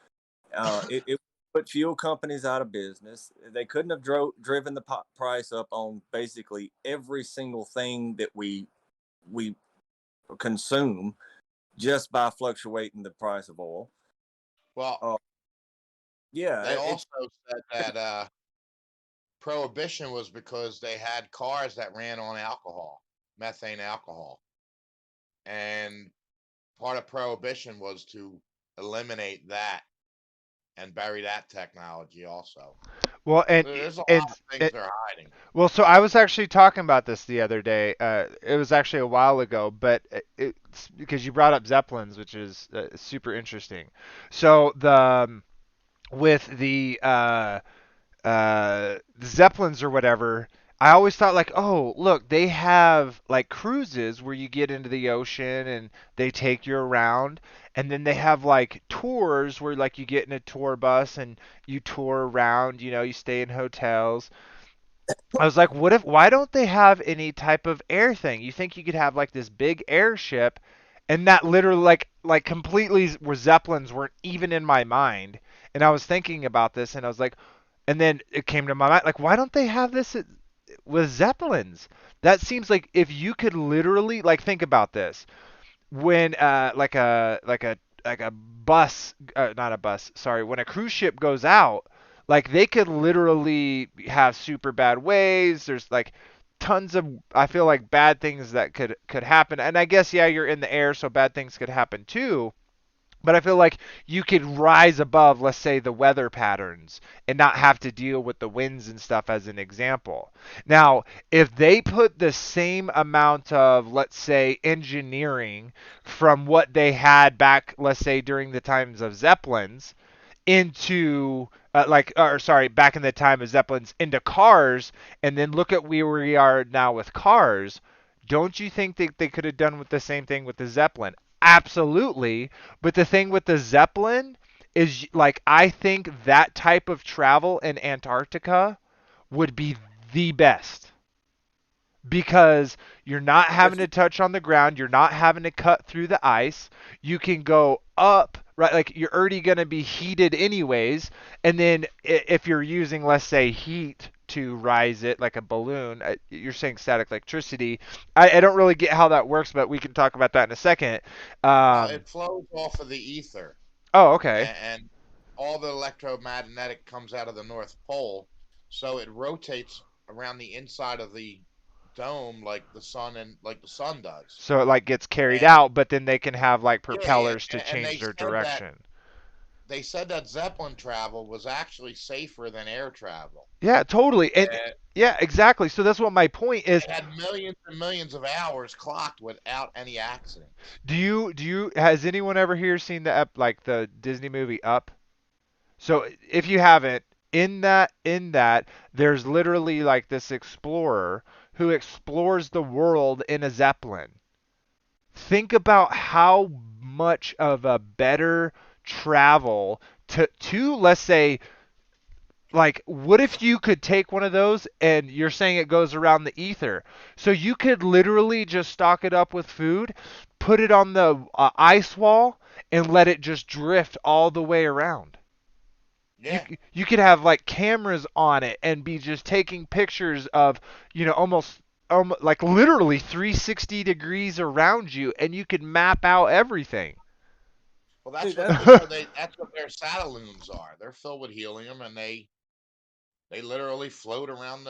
It put fuel companies out of business. They couldn't have driven the price up on basically every single thing that we we consume just by fluctuating the price of oil. Well, Yeah, they also said that prohibition was because they had cars that ran on alcohol, methane alcohol. And part of prohibition was to eliminate that and bury that technology also. Well, There's a lot and of things they're hiding. well, so I was actually talking about this the other day. It was actually a while ago, but it's because you brought up Zeppelins, which is super interesting. So with the Zeppelins or whatever, I always thought like, oh, look, they have like cruises where you get into the ocean and they take you around, and then they have like tours where like you get in a tour bus and you tour around, you stay in hotels. I was like, why don't they have any type of air thing? You think you could have like this big airship, and that literally like completely where Zeppelins weren't even in my mind. And I was thinking about this, and I was like, and then it came to my mind, like, why don't they have this with Zeppelins? That seems like if you could literally like think about this, when like a bus, not a bus, sorry, when a cruise ship goes out, like they could literally have super bad waves. There's like tons of, I feel like, bad things that could happen. And I guess, yeah, you're in the air, so bad things could happen too. But I feel like you could rise above, let's say, the weather patterns and not have to deal with the winds and stuff, as an example. Now, if they put the same amount of, let's say, engineering from what they had back, let's say, during the times of Zeppelins into or sorry, back in the time of Zeppelins into cars, and then look at where we are now with cars, don't you think they could have done with the same thing with the Zeppelin? Absolutely. But the thing with the Zeppelin is, like, I think that type of travel in Antarctica would be the best, because you're not having to touch on the ground, you're not having to cut through the ice. You can go up, right? Like, you're already going to be heated anyways, and then if you're using, let's say, heat to rise it like a balloon, you're saying static electricity. I don't really get how that works, but we can talk about that in a second. It flows off of the ether, Oh, okay. and all the electromagnetic comes out of the North Pole, so it rotates around the inside of the dome like the sun does. So it like gets carried And out, but then they can have like yeah, propellers to and change their direction. they said that Zeppelin travel was actually safer than air travel. Yeah, totally. And And yeah, exactly. So that's what my point is. they had millions and millions of hours clocked without any accidents. Has anyone ever here seen like the Disney movie Up? So if you haven't, in that there's literally like this explorer who explores the world in a Zeppelin. Think about how much of a better travel to let's say, like, what if you could take one of those, and you're saying it goes around the ether, so you could literally just stock it up with food, put it on the ice wall, and let it just drift all the way around. you Yeah. you could have like cameras on it and be just taking pictures of, almost like literally 360 degrees around you, and you could map out everything. Well, that's See, that's what their satelloons are. They're filled with helium, and they literally float around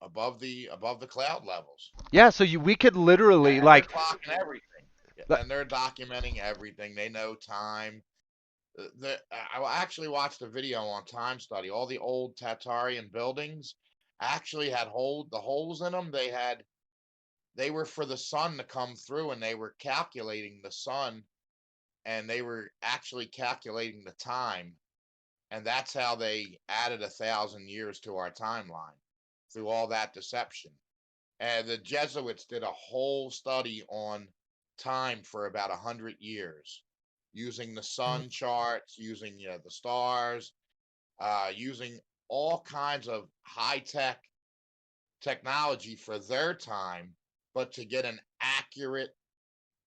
above the cloud levels. Yeah, so we could literally And they're like clocking everything. Yeah, li- and they're documenting everything. They know time. I actually watched a video on time study. All the old Tartarium buildings actually had the holes in them. They were for the sun to come through, and they were calculating the sun, and they were actually calculating the time, and that's how they added 1,000 years to our timeline through all that deception. And the Jesuits did a whole study on time for about 100 years, using the sun charts, using the stars, using all kinds of high technology for their time, but to get an accurate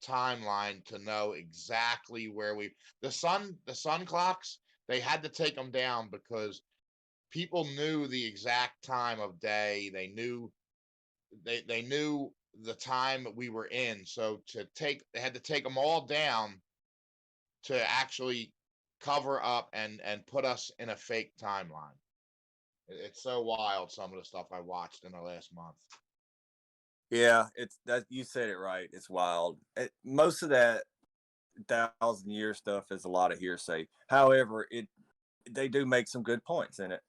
timeline to know exactly where the sun clocks, they had to take them down because people knew the exact time of day. They knew the time that we were in. So they had to take them all down to actually cover up and put us in a fake timeline. It's so wild, some of the stuff I watched in the last month. Yeah, it's that you said it right. It's wild. Most of that 1,000 year stuff is a lot of hearsay. However, they do make some good points in it.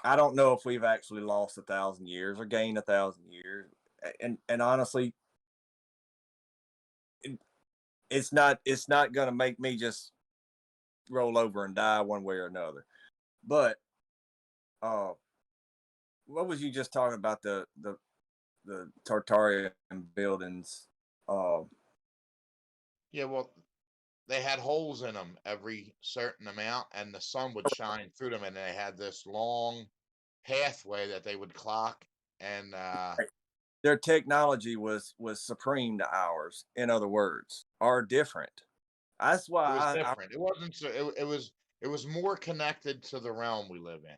I don't know if we've actually lost 1,000 years or gained 1,000 years, and honestly, it's not going to make me just roll over and die one way or another. But what was you just talking about the Tartarium buildings? Yeah, well, they had holes in them every certain amount, and the sun would shine through them, and they had this long pathway that they would clock. And their technology was supreme to ours. In other words, are different. That's why it was different. It wasn't so. It was more connected to the realm we live in.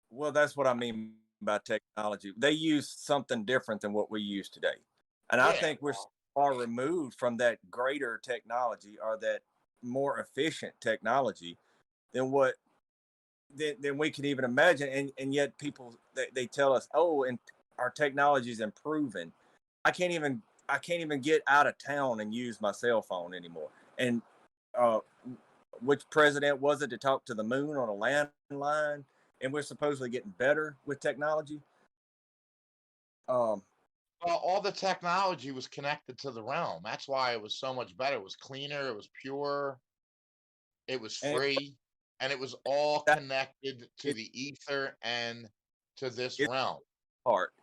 Well, that's what I mean by technology. They use something different than what we use today, and I think we're far removed from that greater technology or that more efficient technology than what than we can even imagine. And yet people they tell us, oh, and our technology is improving. I can't even get out of town and use my cell phone anymore. And which president was it to talk to the moon on a landline? And we're supposedly getting better with technology. Well, all the technology was connected to the realm. That's why it was so much better. It was cleaner. It was pure. It was free, and it was all connected to the ether and to this realm.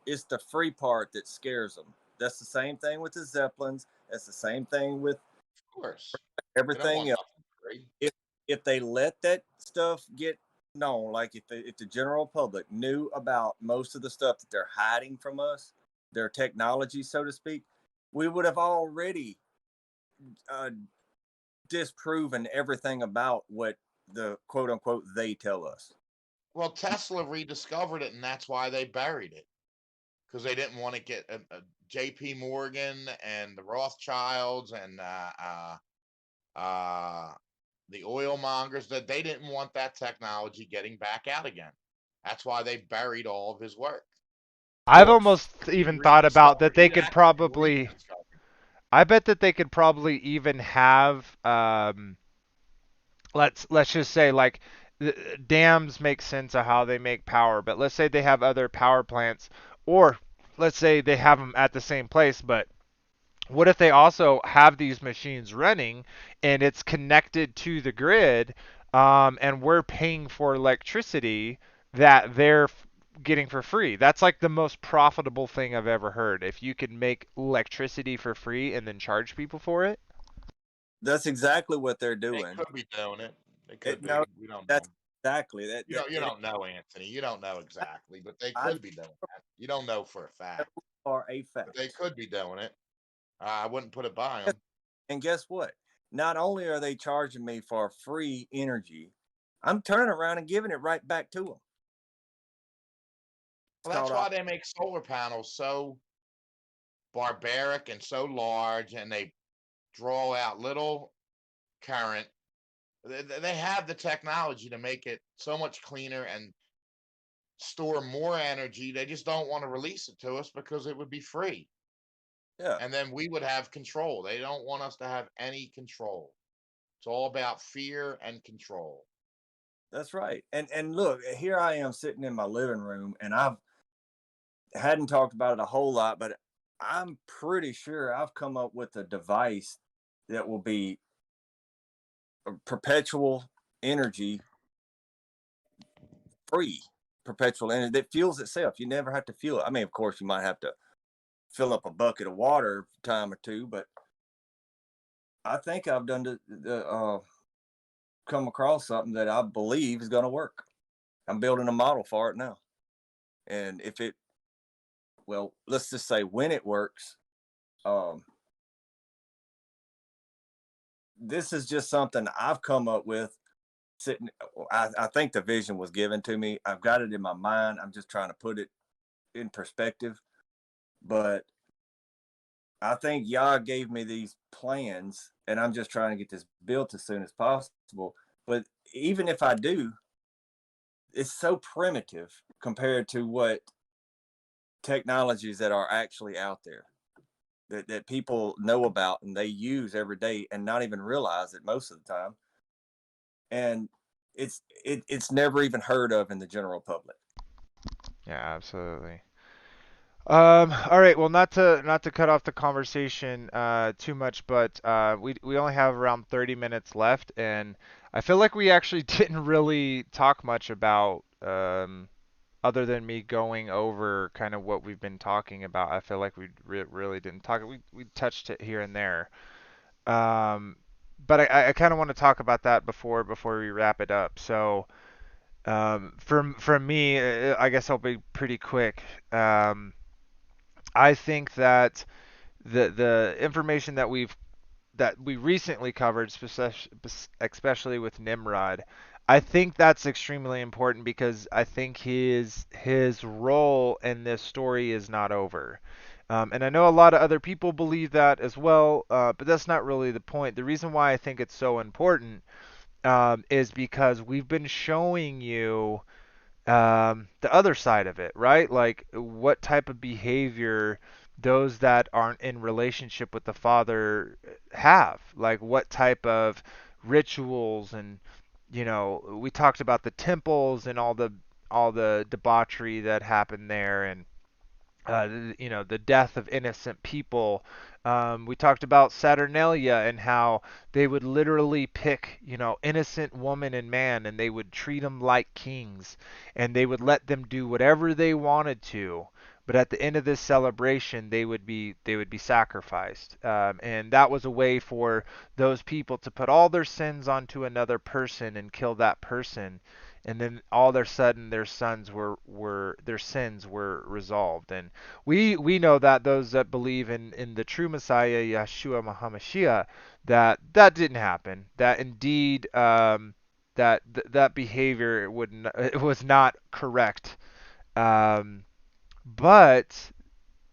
It's the free part that scares them. That's the same thing with the Zeppelins. That's the same thing with, of course, everything else. If they let that stuff get known, like if the general public knew about most of the stuff that they're hiding from us, their technology, so to speak, we would have already disproven everything about what the quote unquote they tell us. Well, Tesla rediscovered it, and that's why they buried it, because they didn't want to get a J.P. Morgan and the Rothschilds and the oil mongers, that they didn't want that technology getting back out again. That's why they buried all of his work. I've almost even thought about that they could probably. I bet that they could probably even have. Let's just say like dams make sense of how they make power, but let's say they have other power plants, or let's say they have them at the same place, but what if they also have these machines running and it's connected to the grid, and we're paying for electricity that they're getting for free? That's like the most profitable thing I've ever heard. If you can make electricity for free and then charge people for it. That's exactly what they're doing. They could be doing it. They could be. No, we don't that's know. Exactly. You don't know, Anthony. You don't know exactly, but they could be doing that. You don't know for a fact. For a fact. But they could be doing it. I wouldn't put it by them. And guess what? Not only are they charging me for free energy, I'm turning around and giving it right back to them. Well, that's why they make solar panels so barbaric and so large, and they draw out little current. They have the technology to make it so much cleaner and store more energy. They just don't want to release it to us because it would be free. Yeah. And then we would have control. They don't want us to have any control. It's all about fear and control. That's right. And look, here I am sitting in my living room, and I hadn't talked about it a whole lot, but I'm pretty sure I've come up with a device that will be a perpetual energy free, perpetual energy that fuels itself. You never have to fuel it. I mean, of course, you might have to fill up a bucket of water a time or two, but I think I've done come across something that I believe is going to work. I'm building a model for it now. And if it, well, let's just say when it works, this is just something I've come up with sitting. I think the vision was given to me. I've got it in my mind. I'm just trying to put it in perspective. But I think Yah gave me these plans, and I'm just trying to get this built as soon as possible. But even if I do, it's so primitive compared to what technologies that are actually out there that people know about and they use every day and not even realize it most of the time. And it's never even heard of in the general public. Yeah, absolutely. All right. Well, not to cut off the conversation too much, but we only have around 30 minutes left, and I feel like we actually didn't really talk much about other than me going over kind of what we've been talking about. I feel like we really didn't talk. We touched it here and there. Um, but I kind of want to talk about that before we wrap it up. So from me, I guess I'll be pretty quick. I think that the information that we recently covered, especially with Nimrod, I think that's extremely important because I think his role in this story is not over. And I know a lot of other people believe that as well, but that's not really the point. The reason why I think it's so important is because we've been showing you the other side of it, right? Like what type of behavior those that aren't in relationship with the Father have. Like what type of rituals and we talked about the temples and all the debauchery that happened there and the death of innocent people. We talked about Saturnalia and how they would literally pick, innocent woman and man, and they would treat them like kings, and they would let them do whatever they wanted to. But at the end of this celebration, they would be sacrificed, and that was a way for those people to put all their sins onto another person and kill that person, and then all of a sudden their sins were resolved. And we know that those that believe in the true Messiah, Yeshua HaMashiach, that didn't happen. That indeed that behavior it was not correct. But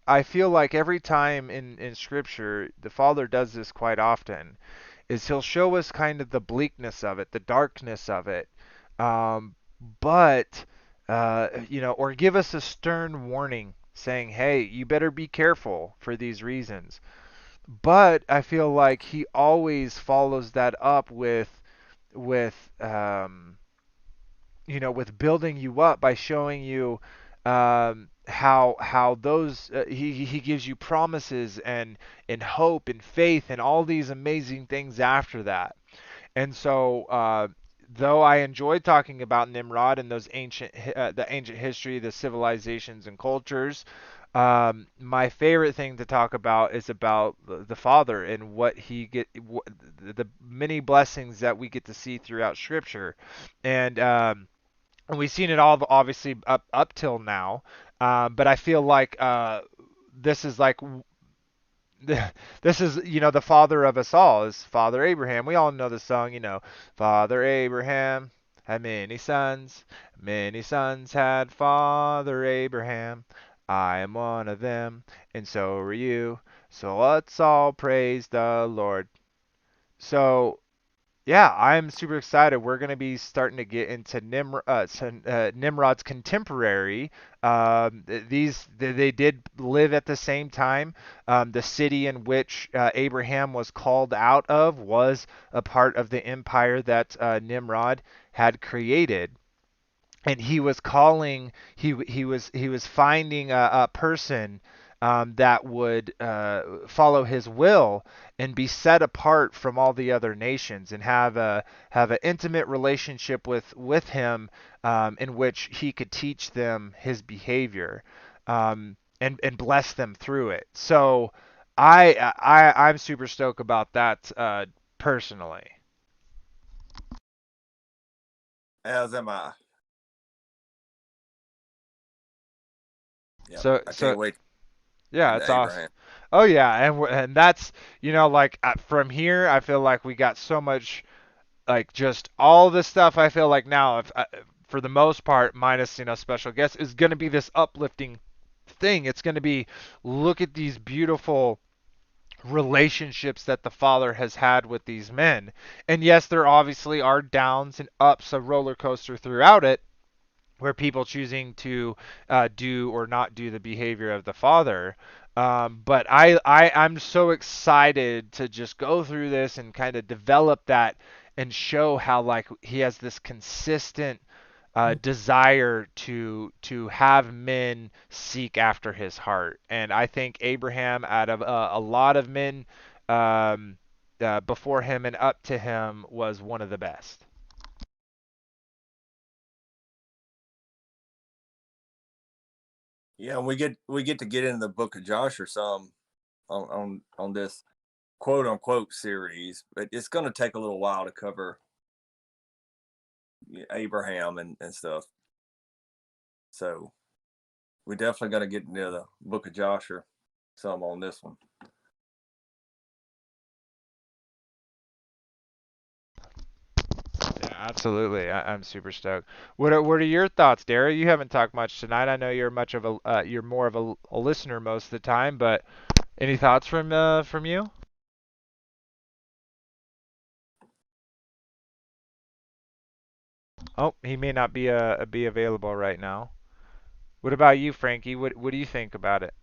I feel like every time in Scripture, the Father does this quite often, is He'll show us kind of the bleakness of it, the darkness of it, um, but or give us a stern warning saying, "Hey, you better be careful for these reasons." But I feel like He always follows that up with building you up by showing you how those he gives you promises and hope and faith and all these amazing things after that. And so, though I enjoy talking about Nimrod and those the ancient history, the civilizations and cultures, my favorite thing to talk about is about the Father and the many blessings that we get to see throughout Scripture, and we've seen it all obviously up till now. But I feel like this is like this is the father of us all is Father Abraham. We all know the song, Father Abraham had many sons had Father Abraham. I am one of them, and so are you. So let's all praise the Lord. So yeah, I'm super excited. We're going to be starting to get into Nimrod's contemporary. They did live at the same time. The city in which Abraham was called out of was a part of the empire that Nimrod had created, and he was finding a person that would follow his will and be set apart from all the other nations and have an intimate relationship with him, in which he could teach them his behavior, and bless them through it. So I'm super stoked about that, personally. As am I. Yep. So I so can't wait Yeah, into it's awesome. Abraham. Oh yeah, and that's like from here, I feel like we got so much, like just all this stuff. I feel like now, if for the most part, minus special guests, is going to be this uplifting thing. It's going to be, look at these beautiful relationships that the father has had with these men. And yes, there obviously are downs and ups, a roller coaster throughout it, where people choosing to do or not do the behavior of the father. But I'm so excited to just go through this and kind of develop that and show how like he has this consistent desire to have men seek after his heart. And I think Abraham, out of a lot of men before him and up to him, was one of the best. Yeah, we get to get into the book of Joshua some on this quote unquote series, but it's going to take a little while to cover Abraham and stuff. So we definitely got to get into the book of Joshua some on this one. Yeah, absolutely. I'm super stoked. What are your thoughts, Dara? You haven't talked much tonight. I know you're much of a you're more of a listener most of the time, but any thoughts from you? Oh, he may not be available right now. What about you, Frankie? What do you think about it?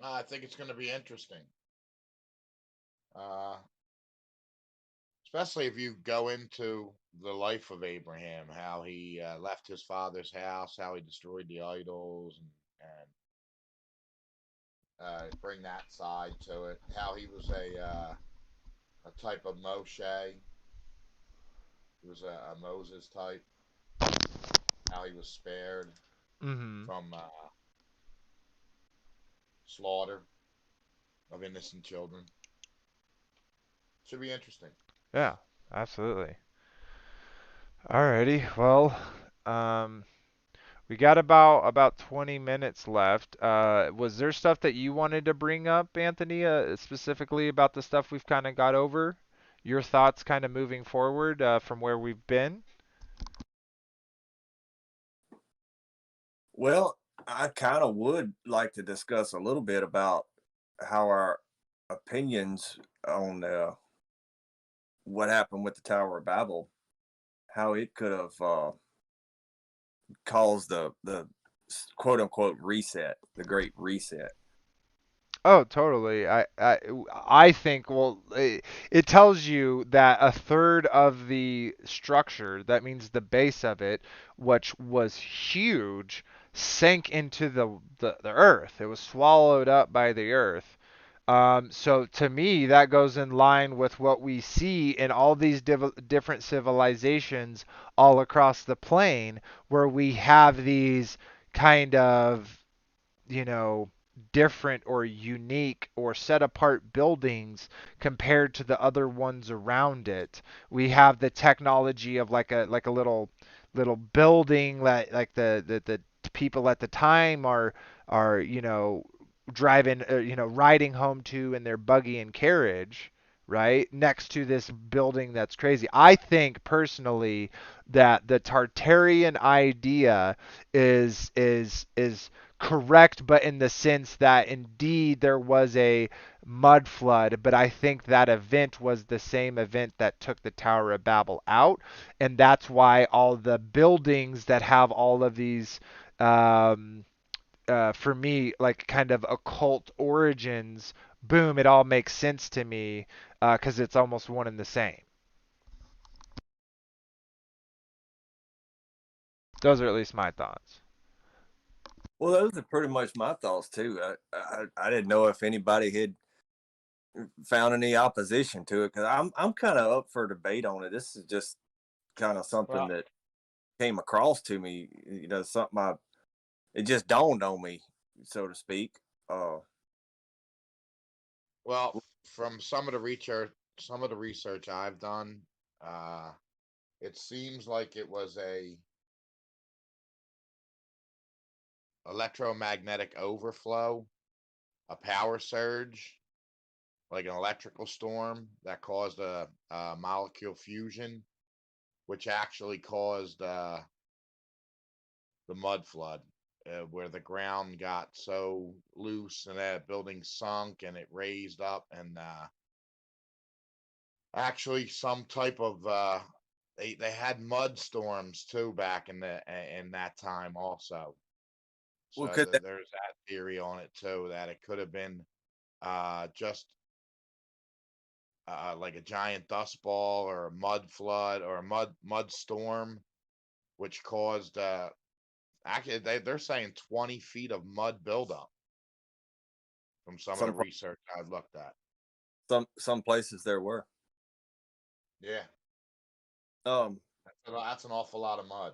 I think it's going to be interesting, uh, especially if you go into the life of Abraham, how he left his father's house, how he destroyed the idols, and bring that side to it. How he was a type of Moshe. He was a Moses type. How he was spared Mm-hmm. from slaughter of innocent children. Should be interesting. Yeah, absolutely. Alrighty. Well, um, we got about 20 minutes left. Was there stuff that you wanted to bring up, Anthony, specifically about the stuff we've kind of got over? Your thoughts kind of moving forward from where we've been? Well, I kind of would like to discuss a little bit about how our opinions on what happened with the Tower of Babel, how it could have caused the quote unquote reset, the Great Reset. Oh, totally. I think, well, it tells you that a third of the structure, that means the base of it, which was huge, sank into the earth. It was swallowed up by the earth. So to me, that goes in line with what we see in all these different civilizations all across the plane, where we have these kind of, you know, different or unique or set apart buildings compared to the other ones around it. We have the technology of like a little building that like the people at the time are driving riding home to in their buggy and carriage, right next to this building that's crazy. I think personally that the Tartarian idea is correct, but in the sense that indeed there was a mud flood, but I think that event was the same event that took the Tower of Babel out, and that's why all the buildings that have all of these, for me, like kind of occult origins, boom, it all makes sense to me because it's almost one and the same. Those are at least my thoughts. Well, those are pretty much my thoughts too. I didn't know if anybody had found any opposition to it because I'm kind of up for debate on it. This is just kind of something Well, that came across to me. Something it just dawned on me, so to speak. Uh, Well, from some of the research I've done, uh, it seems like it was a electromagnetic overflow, a power surge, like an electrical storm that caused a molecule fusion, which actually caused the mud flood, where the ground got so loose and that building sunk and it raised up, and actually some type of they had mud storms too back in that time also. Well, So could that there's that theory on it too, that it could have been just like a giant dust ball or a mud flood or a mud storm, which caused actually they're saying 20 feet of mud buildup from some of the some research I've looked at. some places there were? Yeah, Um, that's an awful lot of mud.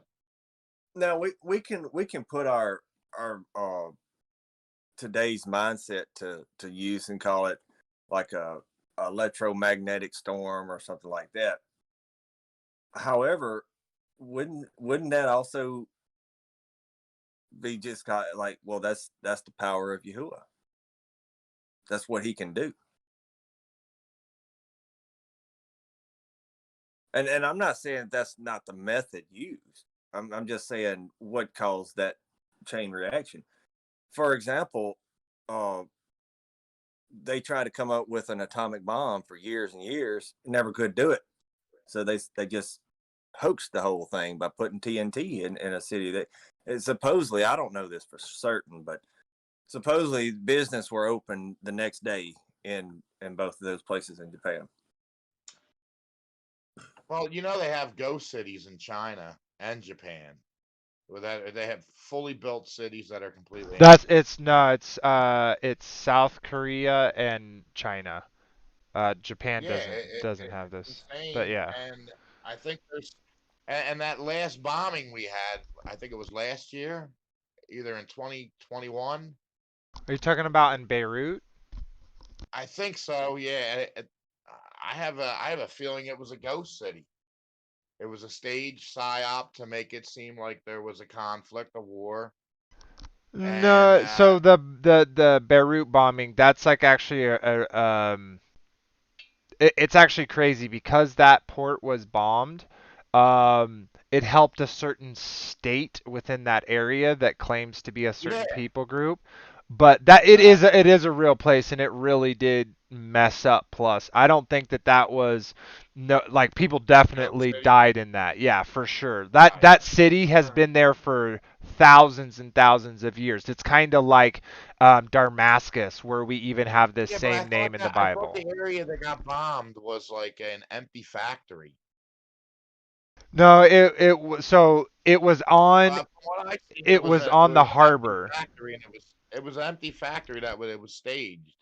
Now we can put our today's mindset to use and call it like a electromagnetic storm or something like that. However, wouldn't that also be just kind of like, well, that's the power of Yahuwah. That's what he can do. And I'm not saying that's not the method used. I'm just saying what caused that chain reaction. For example, uh, they tried to come up with an atomic bomb for years and years, never could do it. So they just hoaxed the whole thing by putting TNT in a city that supposedly, I don't know this for certain, but supposedly business were open the next day in both of those places in Japan. Well, they have ghost cities in China and Japan, where that they have fully built cities that are completely That's empty. it's no, it's South Korea and China. Japan Yeah, doesn't have it's this, but insane. yeah. And I think and that last bombing we had, I think it was last year, either in 2021. Are you talking about in Beirut? I think so. Yeah, I have a feeling it was a ghost city. It was a stage psyop to make it seem like there was a conflict, a war, and No, so the Beirut bombing, that's like actually it's actually crazy because that port was bombed. It helped a certain state within that area that claims to be a yeah, certain people group, but that exactly. it is a real place, and it really did mess up. Plus, I don't think that was no, like, people Ghost definitely city. died in that. Yeah, for sure. Oh That yeah, city for has sure. been there for thousands and thousands of years. It's kind of like Damascus, where we even have this Yeah, but same name in the I thought Bible. the area that got bombed was like an empty factory. No, so From what I seen, it was it on was the an empty harbor. factory, and it was an empty factory that it was staged.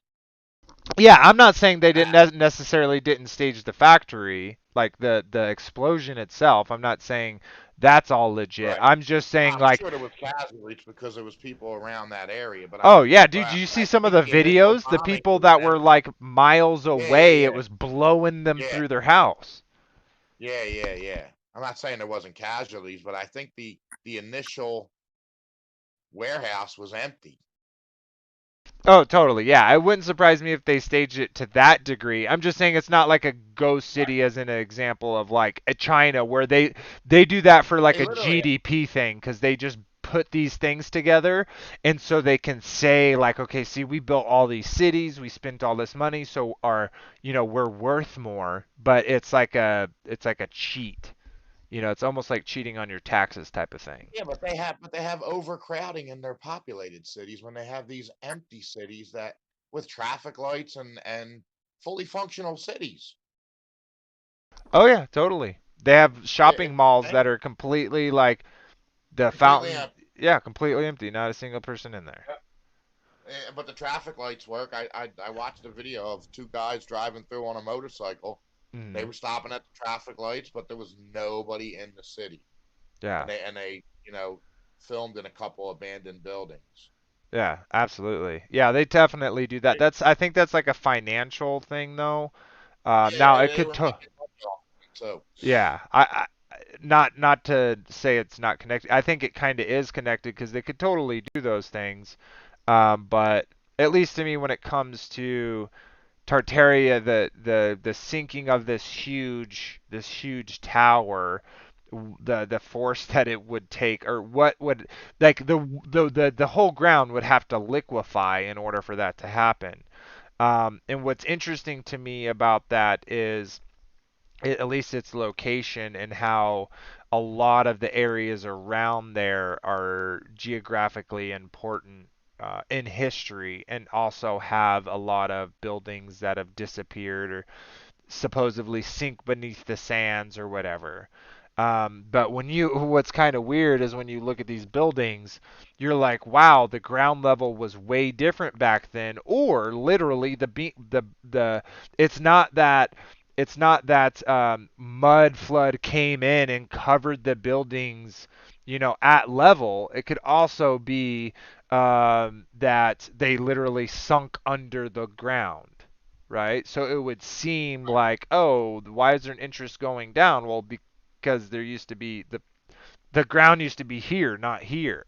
Yeah, I'm not saying they didn't At. necessarily didn't stage the factory, like the explosion itself. I'm not saying that's all legit. Right. I'm just saying, I'm like, sure there was casualties because there was people around that area, oh yeah, dude, but did you see I some of think the the initial videos? The bombing people was that were empty. like miles Yeah, yeah, away, it yeah, was blowing them yeah, through their house. yeah, yeah, yeah. I'm not saying there wasn't casualties, but I think the initial warehouse was empty. Oh, totally. Yeah, it wouldn't surprise me if they staged it to that degree. I'm just saying it's not like a ghost Right. city as an example of like a China where they do that for like They a literally. GDP thing because they just put these things together and so they can say like, okay, see, we built all these cities, we spent all this money, so we're worth more, but it's like a cheat. It's almost like cheating on your taxes type of thing. Yeah, but they have overcrowding in their populated cities when they have these empty cities that with traffic lights and fully functional cities. Oh yeah, totally. They have shopping It's malls that insane. are completely like the Completely fountain, empty. yeah, completely empty, not a single person in there. But the traffic lights work. I watched a video of two guys driving through on a motorcycle. They Hmm. were stopping at the traffic lights, but there was nobody in the city. Yeah, And they filmed in a couple abandoned buildings. yeah, absolutely. Yeah, they definitely do that. Right. I think that's like a financial thing though. Yeah, Now it they could were to making money off of it too. Yeah, not to say it's not connected. I think it kind of is connected because they could totally do those things. But at least to me, when it comes to Tartaria, the sinking of this huge tower, the force that it would take, or what would, like, the whole ground would have to liquefy in order for that to happen. And what's interesting to me about that is at least its location, and how a lot of the areas around there are geographically important in history, and also have a lot of buildings that have disappeared or supposedly sink beneath the sands or whatever. But what's kind of weird is when you look at these buildings, you're like, wow, the ground level was way different back then, or literally it's not that mud flood came in and covered the buildings, at level. It could also be that they literally sunk under the ground, right? So it would seem like, oh, why is there an interest going down? Well, because there used to be the ground used to be here, not here.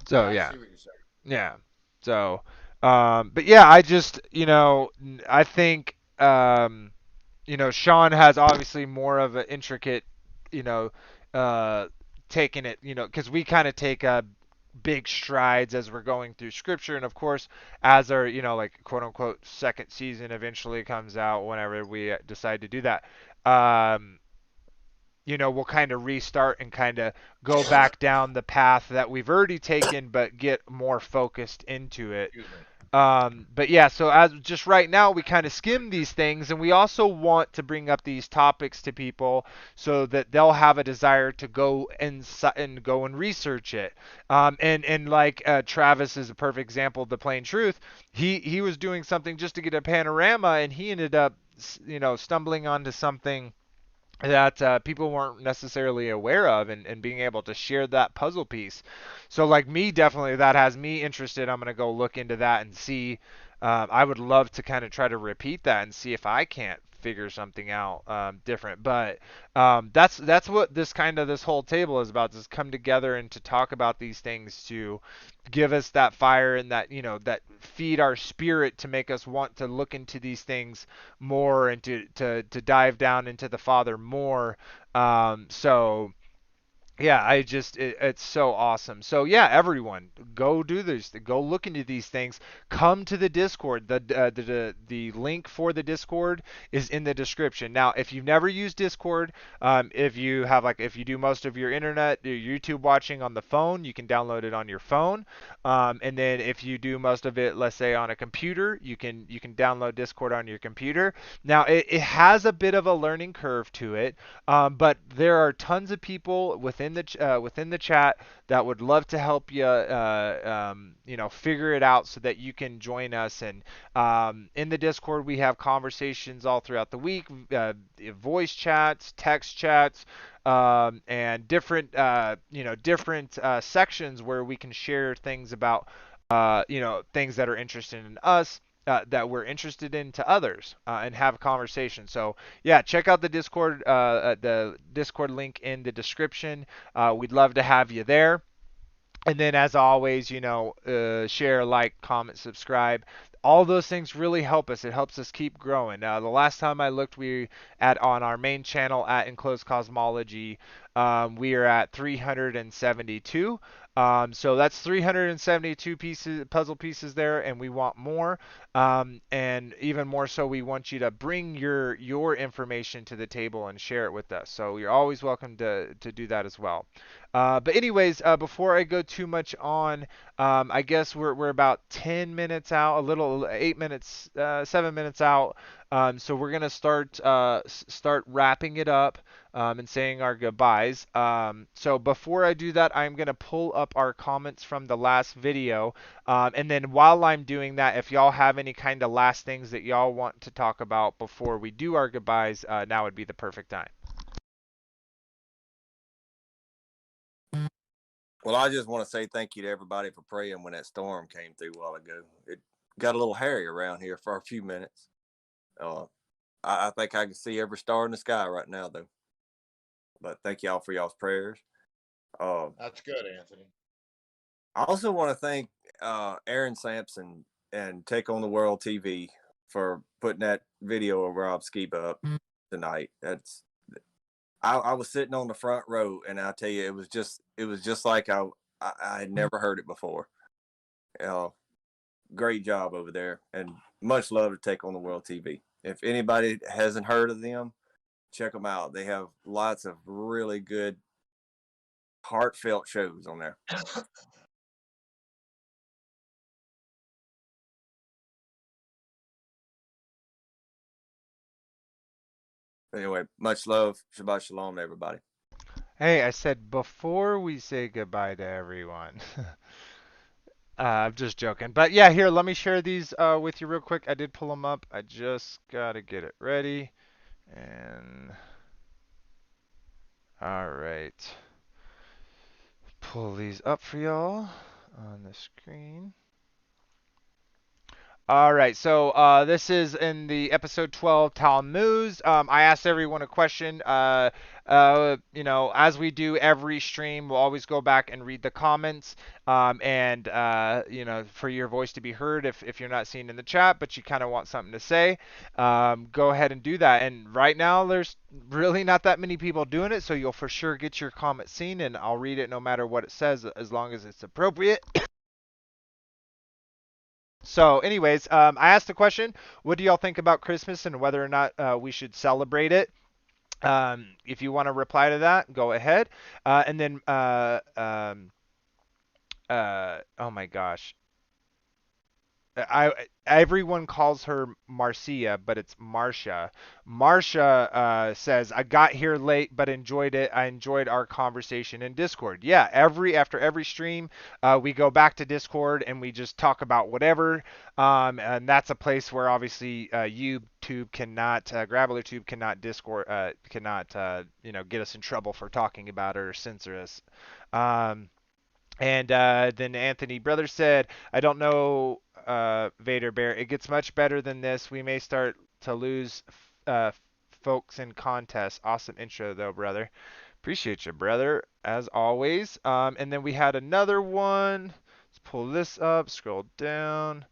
So I yeah, see what you're saying. yeah. So, but yeah, I think, Sean has obviously more of an intricate, you know, uh, taking it, because we kind of take big strides as we're going through scripture, and of course, as our, like, quote unquote second season eventually comes out, whenever we decide to do that. Um, we'll kind of restart and kind of go back down the path that we've already taken, but get more focused into it. Excuse me. But yeah, so as just right now, we kind of skim these things, and we also want to bring up these topics to people so that they'll have a desire to go and go and research it. And like, Travis is a perfect example of the plain truth. He was doing something just to get a panorama, and he ended up, stumbling onto something that people weren't necessarily aware of, and being able to share that puzzle piece. So, like me, definitely that has me interested. I'm going to go look into that and see. I would love to kind of try to repeat that and see if I can't figure something out different. But that's what this whole table is about, is come together and to talk about these things, to give us that fire, and that, that feed our spirit, to make us want to look into these things more, and to dive down into the Father more. So yeah, it's so awesome. So yeah, everyone, go do this. Go look into these things. Come to the Discord. The link for the Discord is in the description. Now, if you've never used Discord, if you do most of your your YouTube watching on the phone, you can download it on your phone. And then if you do most of it, let's say on a computer, you can download Discord on your computer. Now, it has a bit of a learning curve to it, but there are tons of people within the chat that would love to help you, figure it out, so that you can join us. And in the Discord, we have conversations all throughout the week, voice chats, text chats, and different sections where we can share things about, things that are interesting in us. That we're interested in to others, and have a conversation. So yeah, check out the Discord link in the description. We'd love to have you there. And then, as always, share, like, comment, subscribe. All those things really help us. It helps us keep growing. The last time I looked, we at on our main channel at Enclosed Cosmology, we are at 372. So that's 372 puzzle pieces there, and we want more. And even more so, we want you to bring your information to the table and share it with us. So you're always welcome to do that as well. But anyways, before I go too much on, I guess we're about 10 minutes out, a little 8 minutes, 7 minutes out. So we're gonna start wrapping it up, and saying our goodbyes. So before I do that, I'm gonna pull up our comments from the last video, and then while I'm doing that, if y'all have any kind of last things that y'all want to talk about before we do our goodbyes, now would be the perfect time. Well, I just want to say thank you to everybody for praying when that storm came through a while ago. It got a little hairy around here for a few minutes. I think I can see every star in the sky right now, though. But thank y'all for y'all's prayers. That's good, Anthony. I also want to thank Aaron Sampson and Take on the World TV for putting that video of Rob Skiba up tonight. I was sitting on the front row, and I tell you, it was just like I had never heard it before. Great job over there, and much love to Take on the World TV. If anybody hasn't heard of them, check them out. They have lots of really good, heartfelt shows on there. Anyway, much love. Shabbat shalom, everybody. Hey, I said before we say goodbye to everyone. I'm just joking. But yeah, here, let me share these with you real quick. I did pull them up. I just got to get it ready. And all right. Pull these up for y'all on the screen. All right, so this is in the episode 12 Talmud. I asked everyone a question. As we do every stream, we'll always go back and read the comments, and for your voice to be heard if you're not seen in the chat, but you kind of want something to say, go ahead and do that. And right now, there's really not that many people doing it, so you'll for sure get your comment seen, and I'll read it no matter what it says, as long as it's appropriate. So, anyways, I asked the question, what do y'all think about Christmas and whether or not we should celebrate it? If you want to reply to that, go ahead. And then, oh my gosh. Everyone calls her Marcia, but it's Marcia. Marcia says, I got here late but enjoyed it. I enjoyed our conversation in Discord. Yeah, after every stream, we go back to Discord and we just talk about whatever. And that's a place where obviously YouTube cannot, GrabblerTube cannot Discord, cannot get us in trouble for talking about it or censor us. And then Anthony Brother said, I don't know, Vader Bear. It gets much better than this. We may start to lose folks in contests. Awesome intro, though, brother. Appreciate you, brother, as always. And then we had another one. Let's pull this up, scroll down.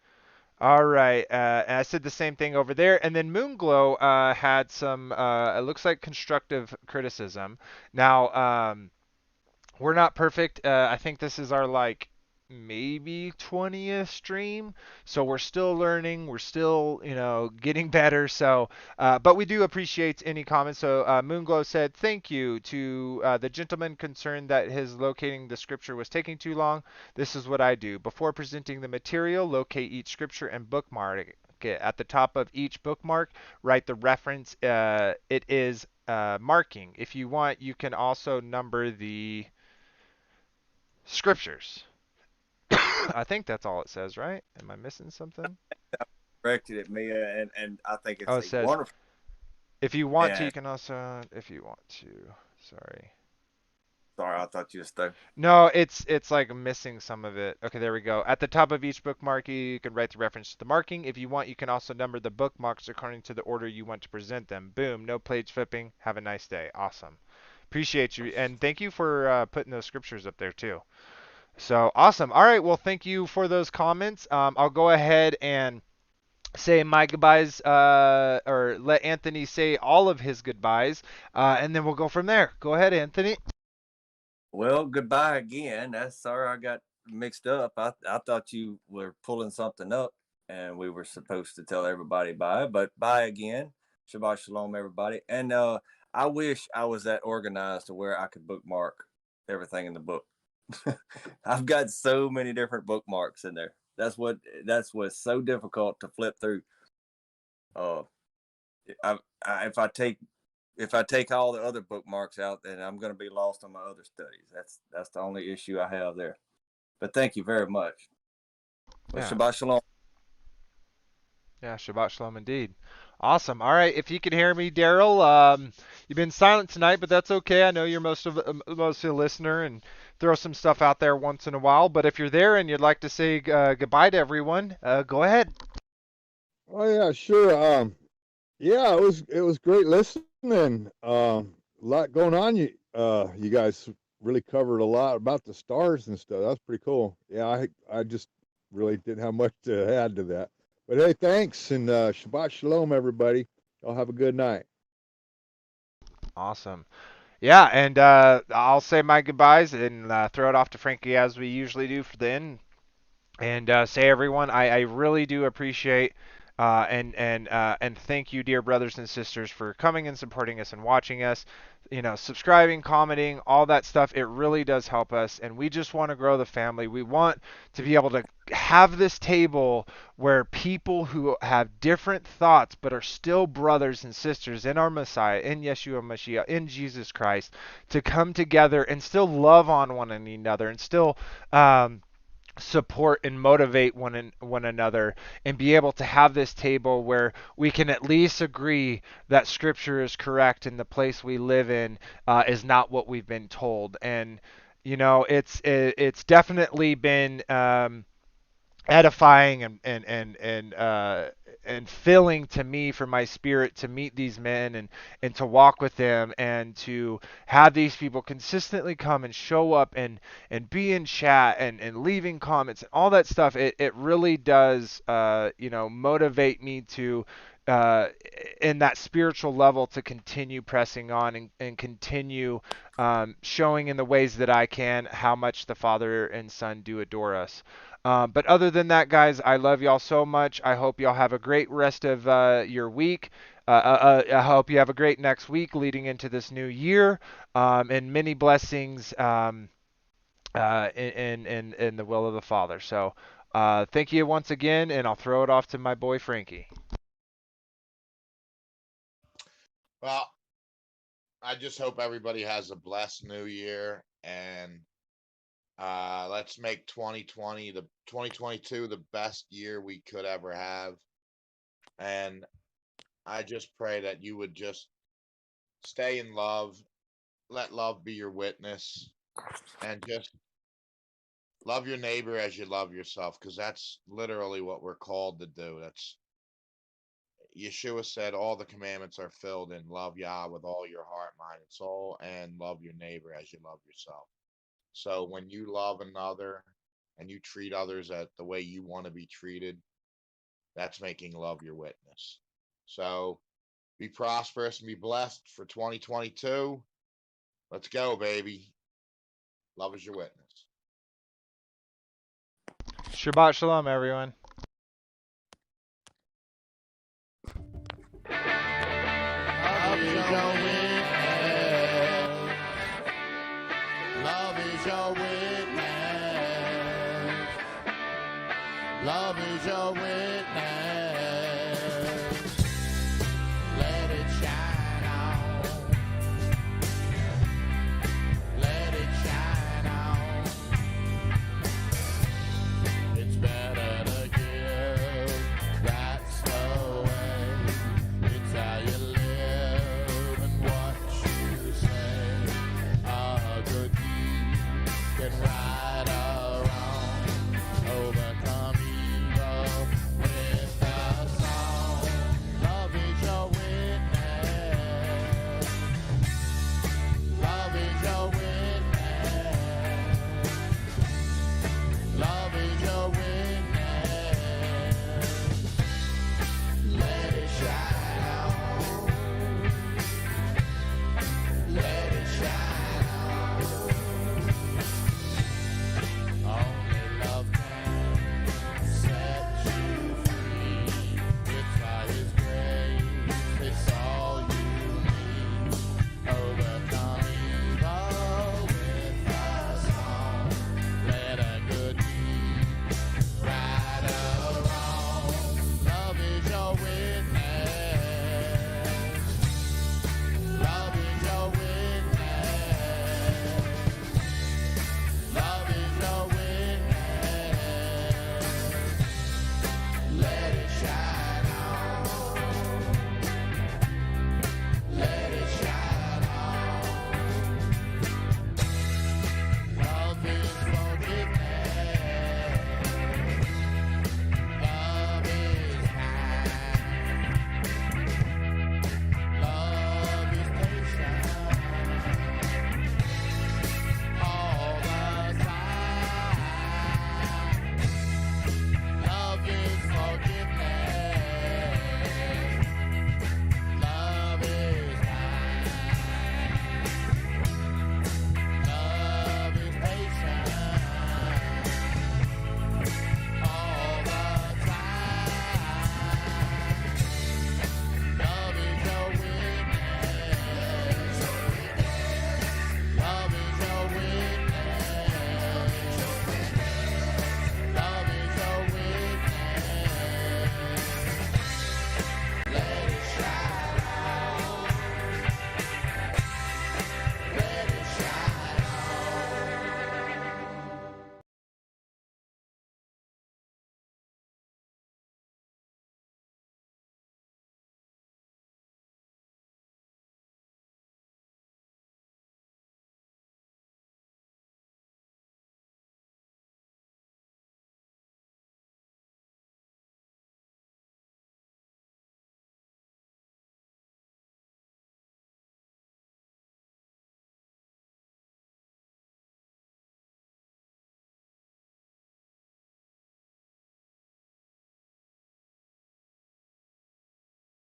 All right. And I said the same thing over there. And then Moonglow had some, it looks like constructive criticism. Now, we're not perfect. I think this is our maybe 20th stream, so we're still learning. We're still getting better. So, but we do appreciate any comments. So Moonglow said, "Thank you to the gentleman concerned that his locating the scripture was taking too long. This is what I do before presenting the material: locate each scripture and bookmark it. At the top of each bookmark, write the reference. It is marking. If you want, you can also number the scriptures." I think that's all it says, right? Am I missing something? Corrected it, Mia, and I think it's it says, wonderful. If you want to, you can also, if you want to. Sorry, I thought you were stuck. No, it's like missing some of it. Okay, there we go. At the top of each bookmark, you can write the reference to the marking. If you want, you can also number the bookmarks according to the order you want to present them. Boom, no page flipping. Have a nice day. Awesome. Appreciate you, and thank you for putting those scriptures up there too. So awesome. All right. Well, thank you for those comments. I'll go ahead and say my goodbyes, or let Anthony say all of his goodbyes, and then we'll go from there. Go ahead, Anthony. Well, goodbye again. Sorry I got mixed up. I thought you were pulling something up, and we were supposed to tell everybody bye. But bye again. Shabbat shalom, everybody. And I wish I was that organized to where I could bookmark everything in the book. I've got so many different bookmarks in there. That's what's so difficult to flip through. If I take all the other bookmarks out, then I'm going to be lost on my other studies. That's the only issue I have there. But thank you very much. Well, yeah. Shabbat shalom. Yeah, Shabbat shalom indeed. Awesome. All right, if you can hear me, Daryl, you've been silent tonight, but that's okay. I know you're most of a listener and throw some stuff out there once in a while. But if you're there and you'd like to say goodbye to everyone, go ahead. Oh yeah, sure. Yeah, it was great listening. A lot going on. You guys really covered a lot about the stars and stuff. That's pretty cool. Yeah, I just really didn't have much to add to that. But hey, thanks, and Shabbat Shalom, everybody. Y'all have a good night. Awesome. Yeah, and I'll say my goodbyes and throw it off to Frankie as we usually do for the end. And say, everyone, I really do appreciate and thank you, dear brothers and sisters, for coming and supporting us and watching us. You know, subscribing, commenting, all that stuff. It really does help us, and we just want to grow the family. We want to be able to have this table where people who have different thoughts but are still brothers and sisters in our Messiah, in Yeshua Mashiach, in Jesus Christ, to come together and still love on one another and still support and motivate one another, and be able to have this table where we can at least agree that Scripture is correct and the place we live in is not what we've been told. And you know, it's definitely been edifying and filling to me for my spirit to meet these men and to walk with them and to have these people consistently come and show up and be in chat and leaving comments and all that stuff. It really does motivate me to in that spiritual level to continue pressing on and continue showing in the ways that I can how much the Father and Son do adore us. But other than that, guys, I love y'all so much. I hope y'all have a great rest of your week. I hope you have a great next week leading into this new year, and many blessings in the will of the Father. So thank you once again, and I'll throw it off to my boy Frankie. Well, I just hope everybody has a blessed new year, and let's make 2022 the best year we could ever have. And I just pray that you would just stay in love, let love be your witness, and just love your neighbor as you love yourself, because that's literally what we're called to do. That's Yeshua said all the commandments are filled in love Yah with all your heart, mind, and soul, and love your neighbor as you love yourself. So when you love another and you treat others the way you want to be treated, that's making love your witness. So be prosperous and be blessed for 2022. Let's go, baby. Love is your witness. Shabbat Shalom, everyone. Love is your witness. Love is your witness. Love is your witness.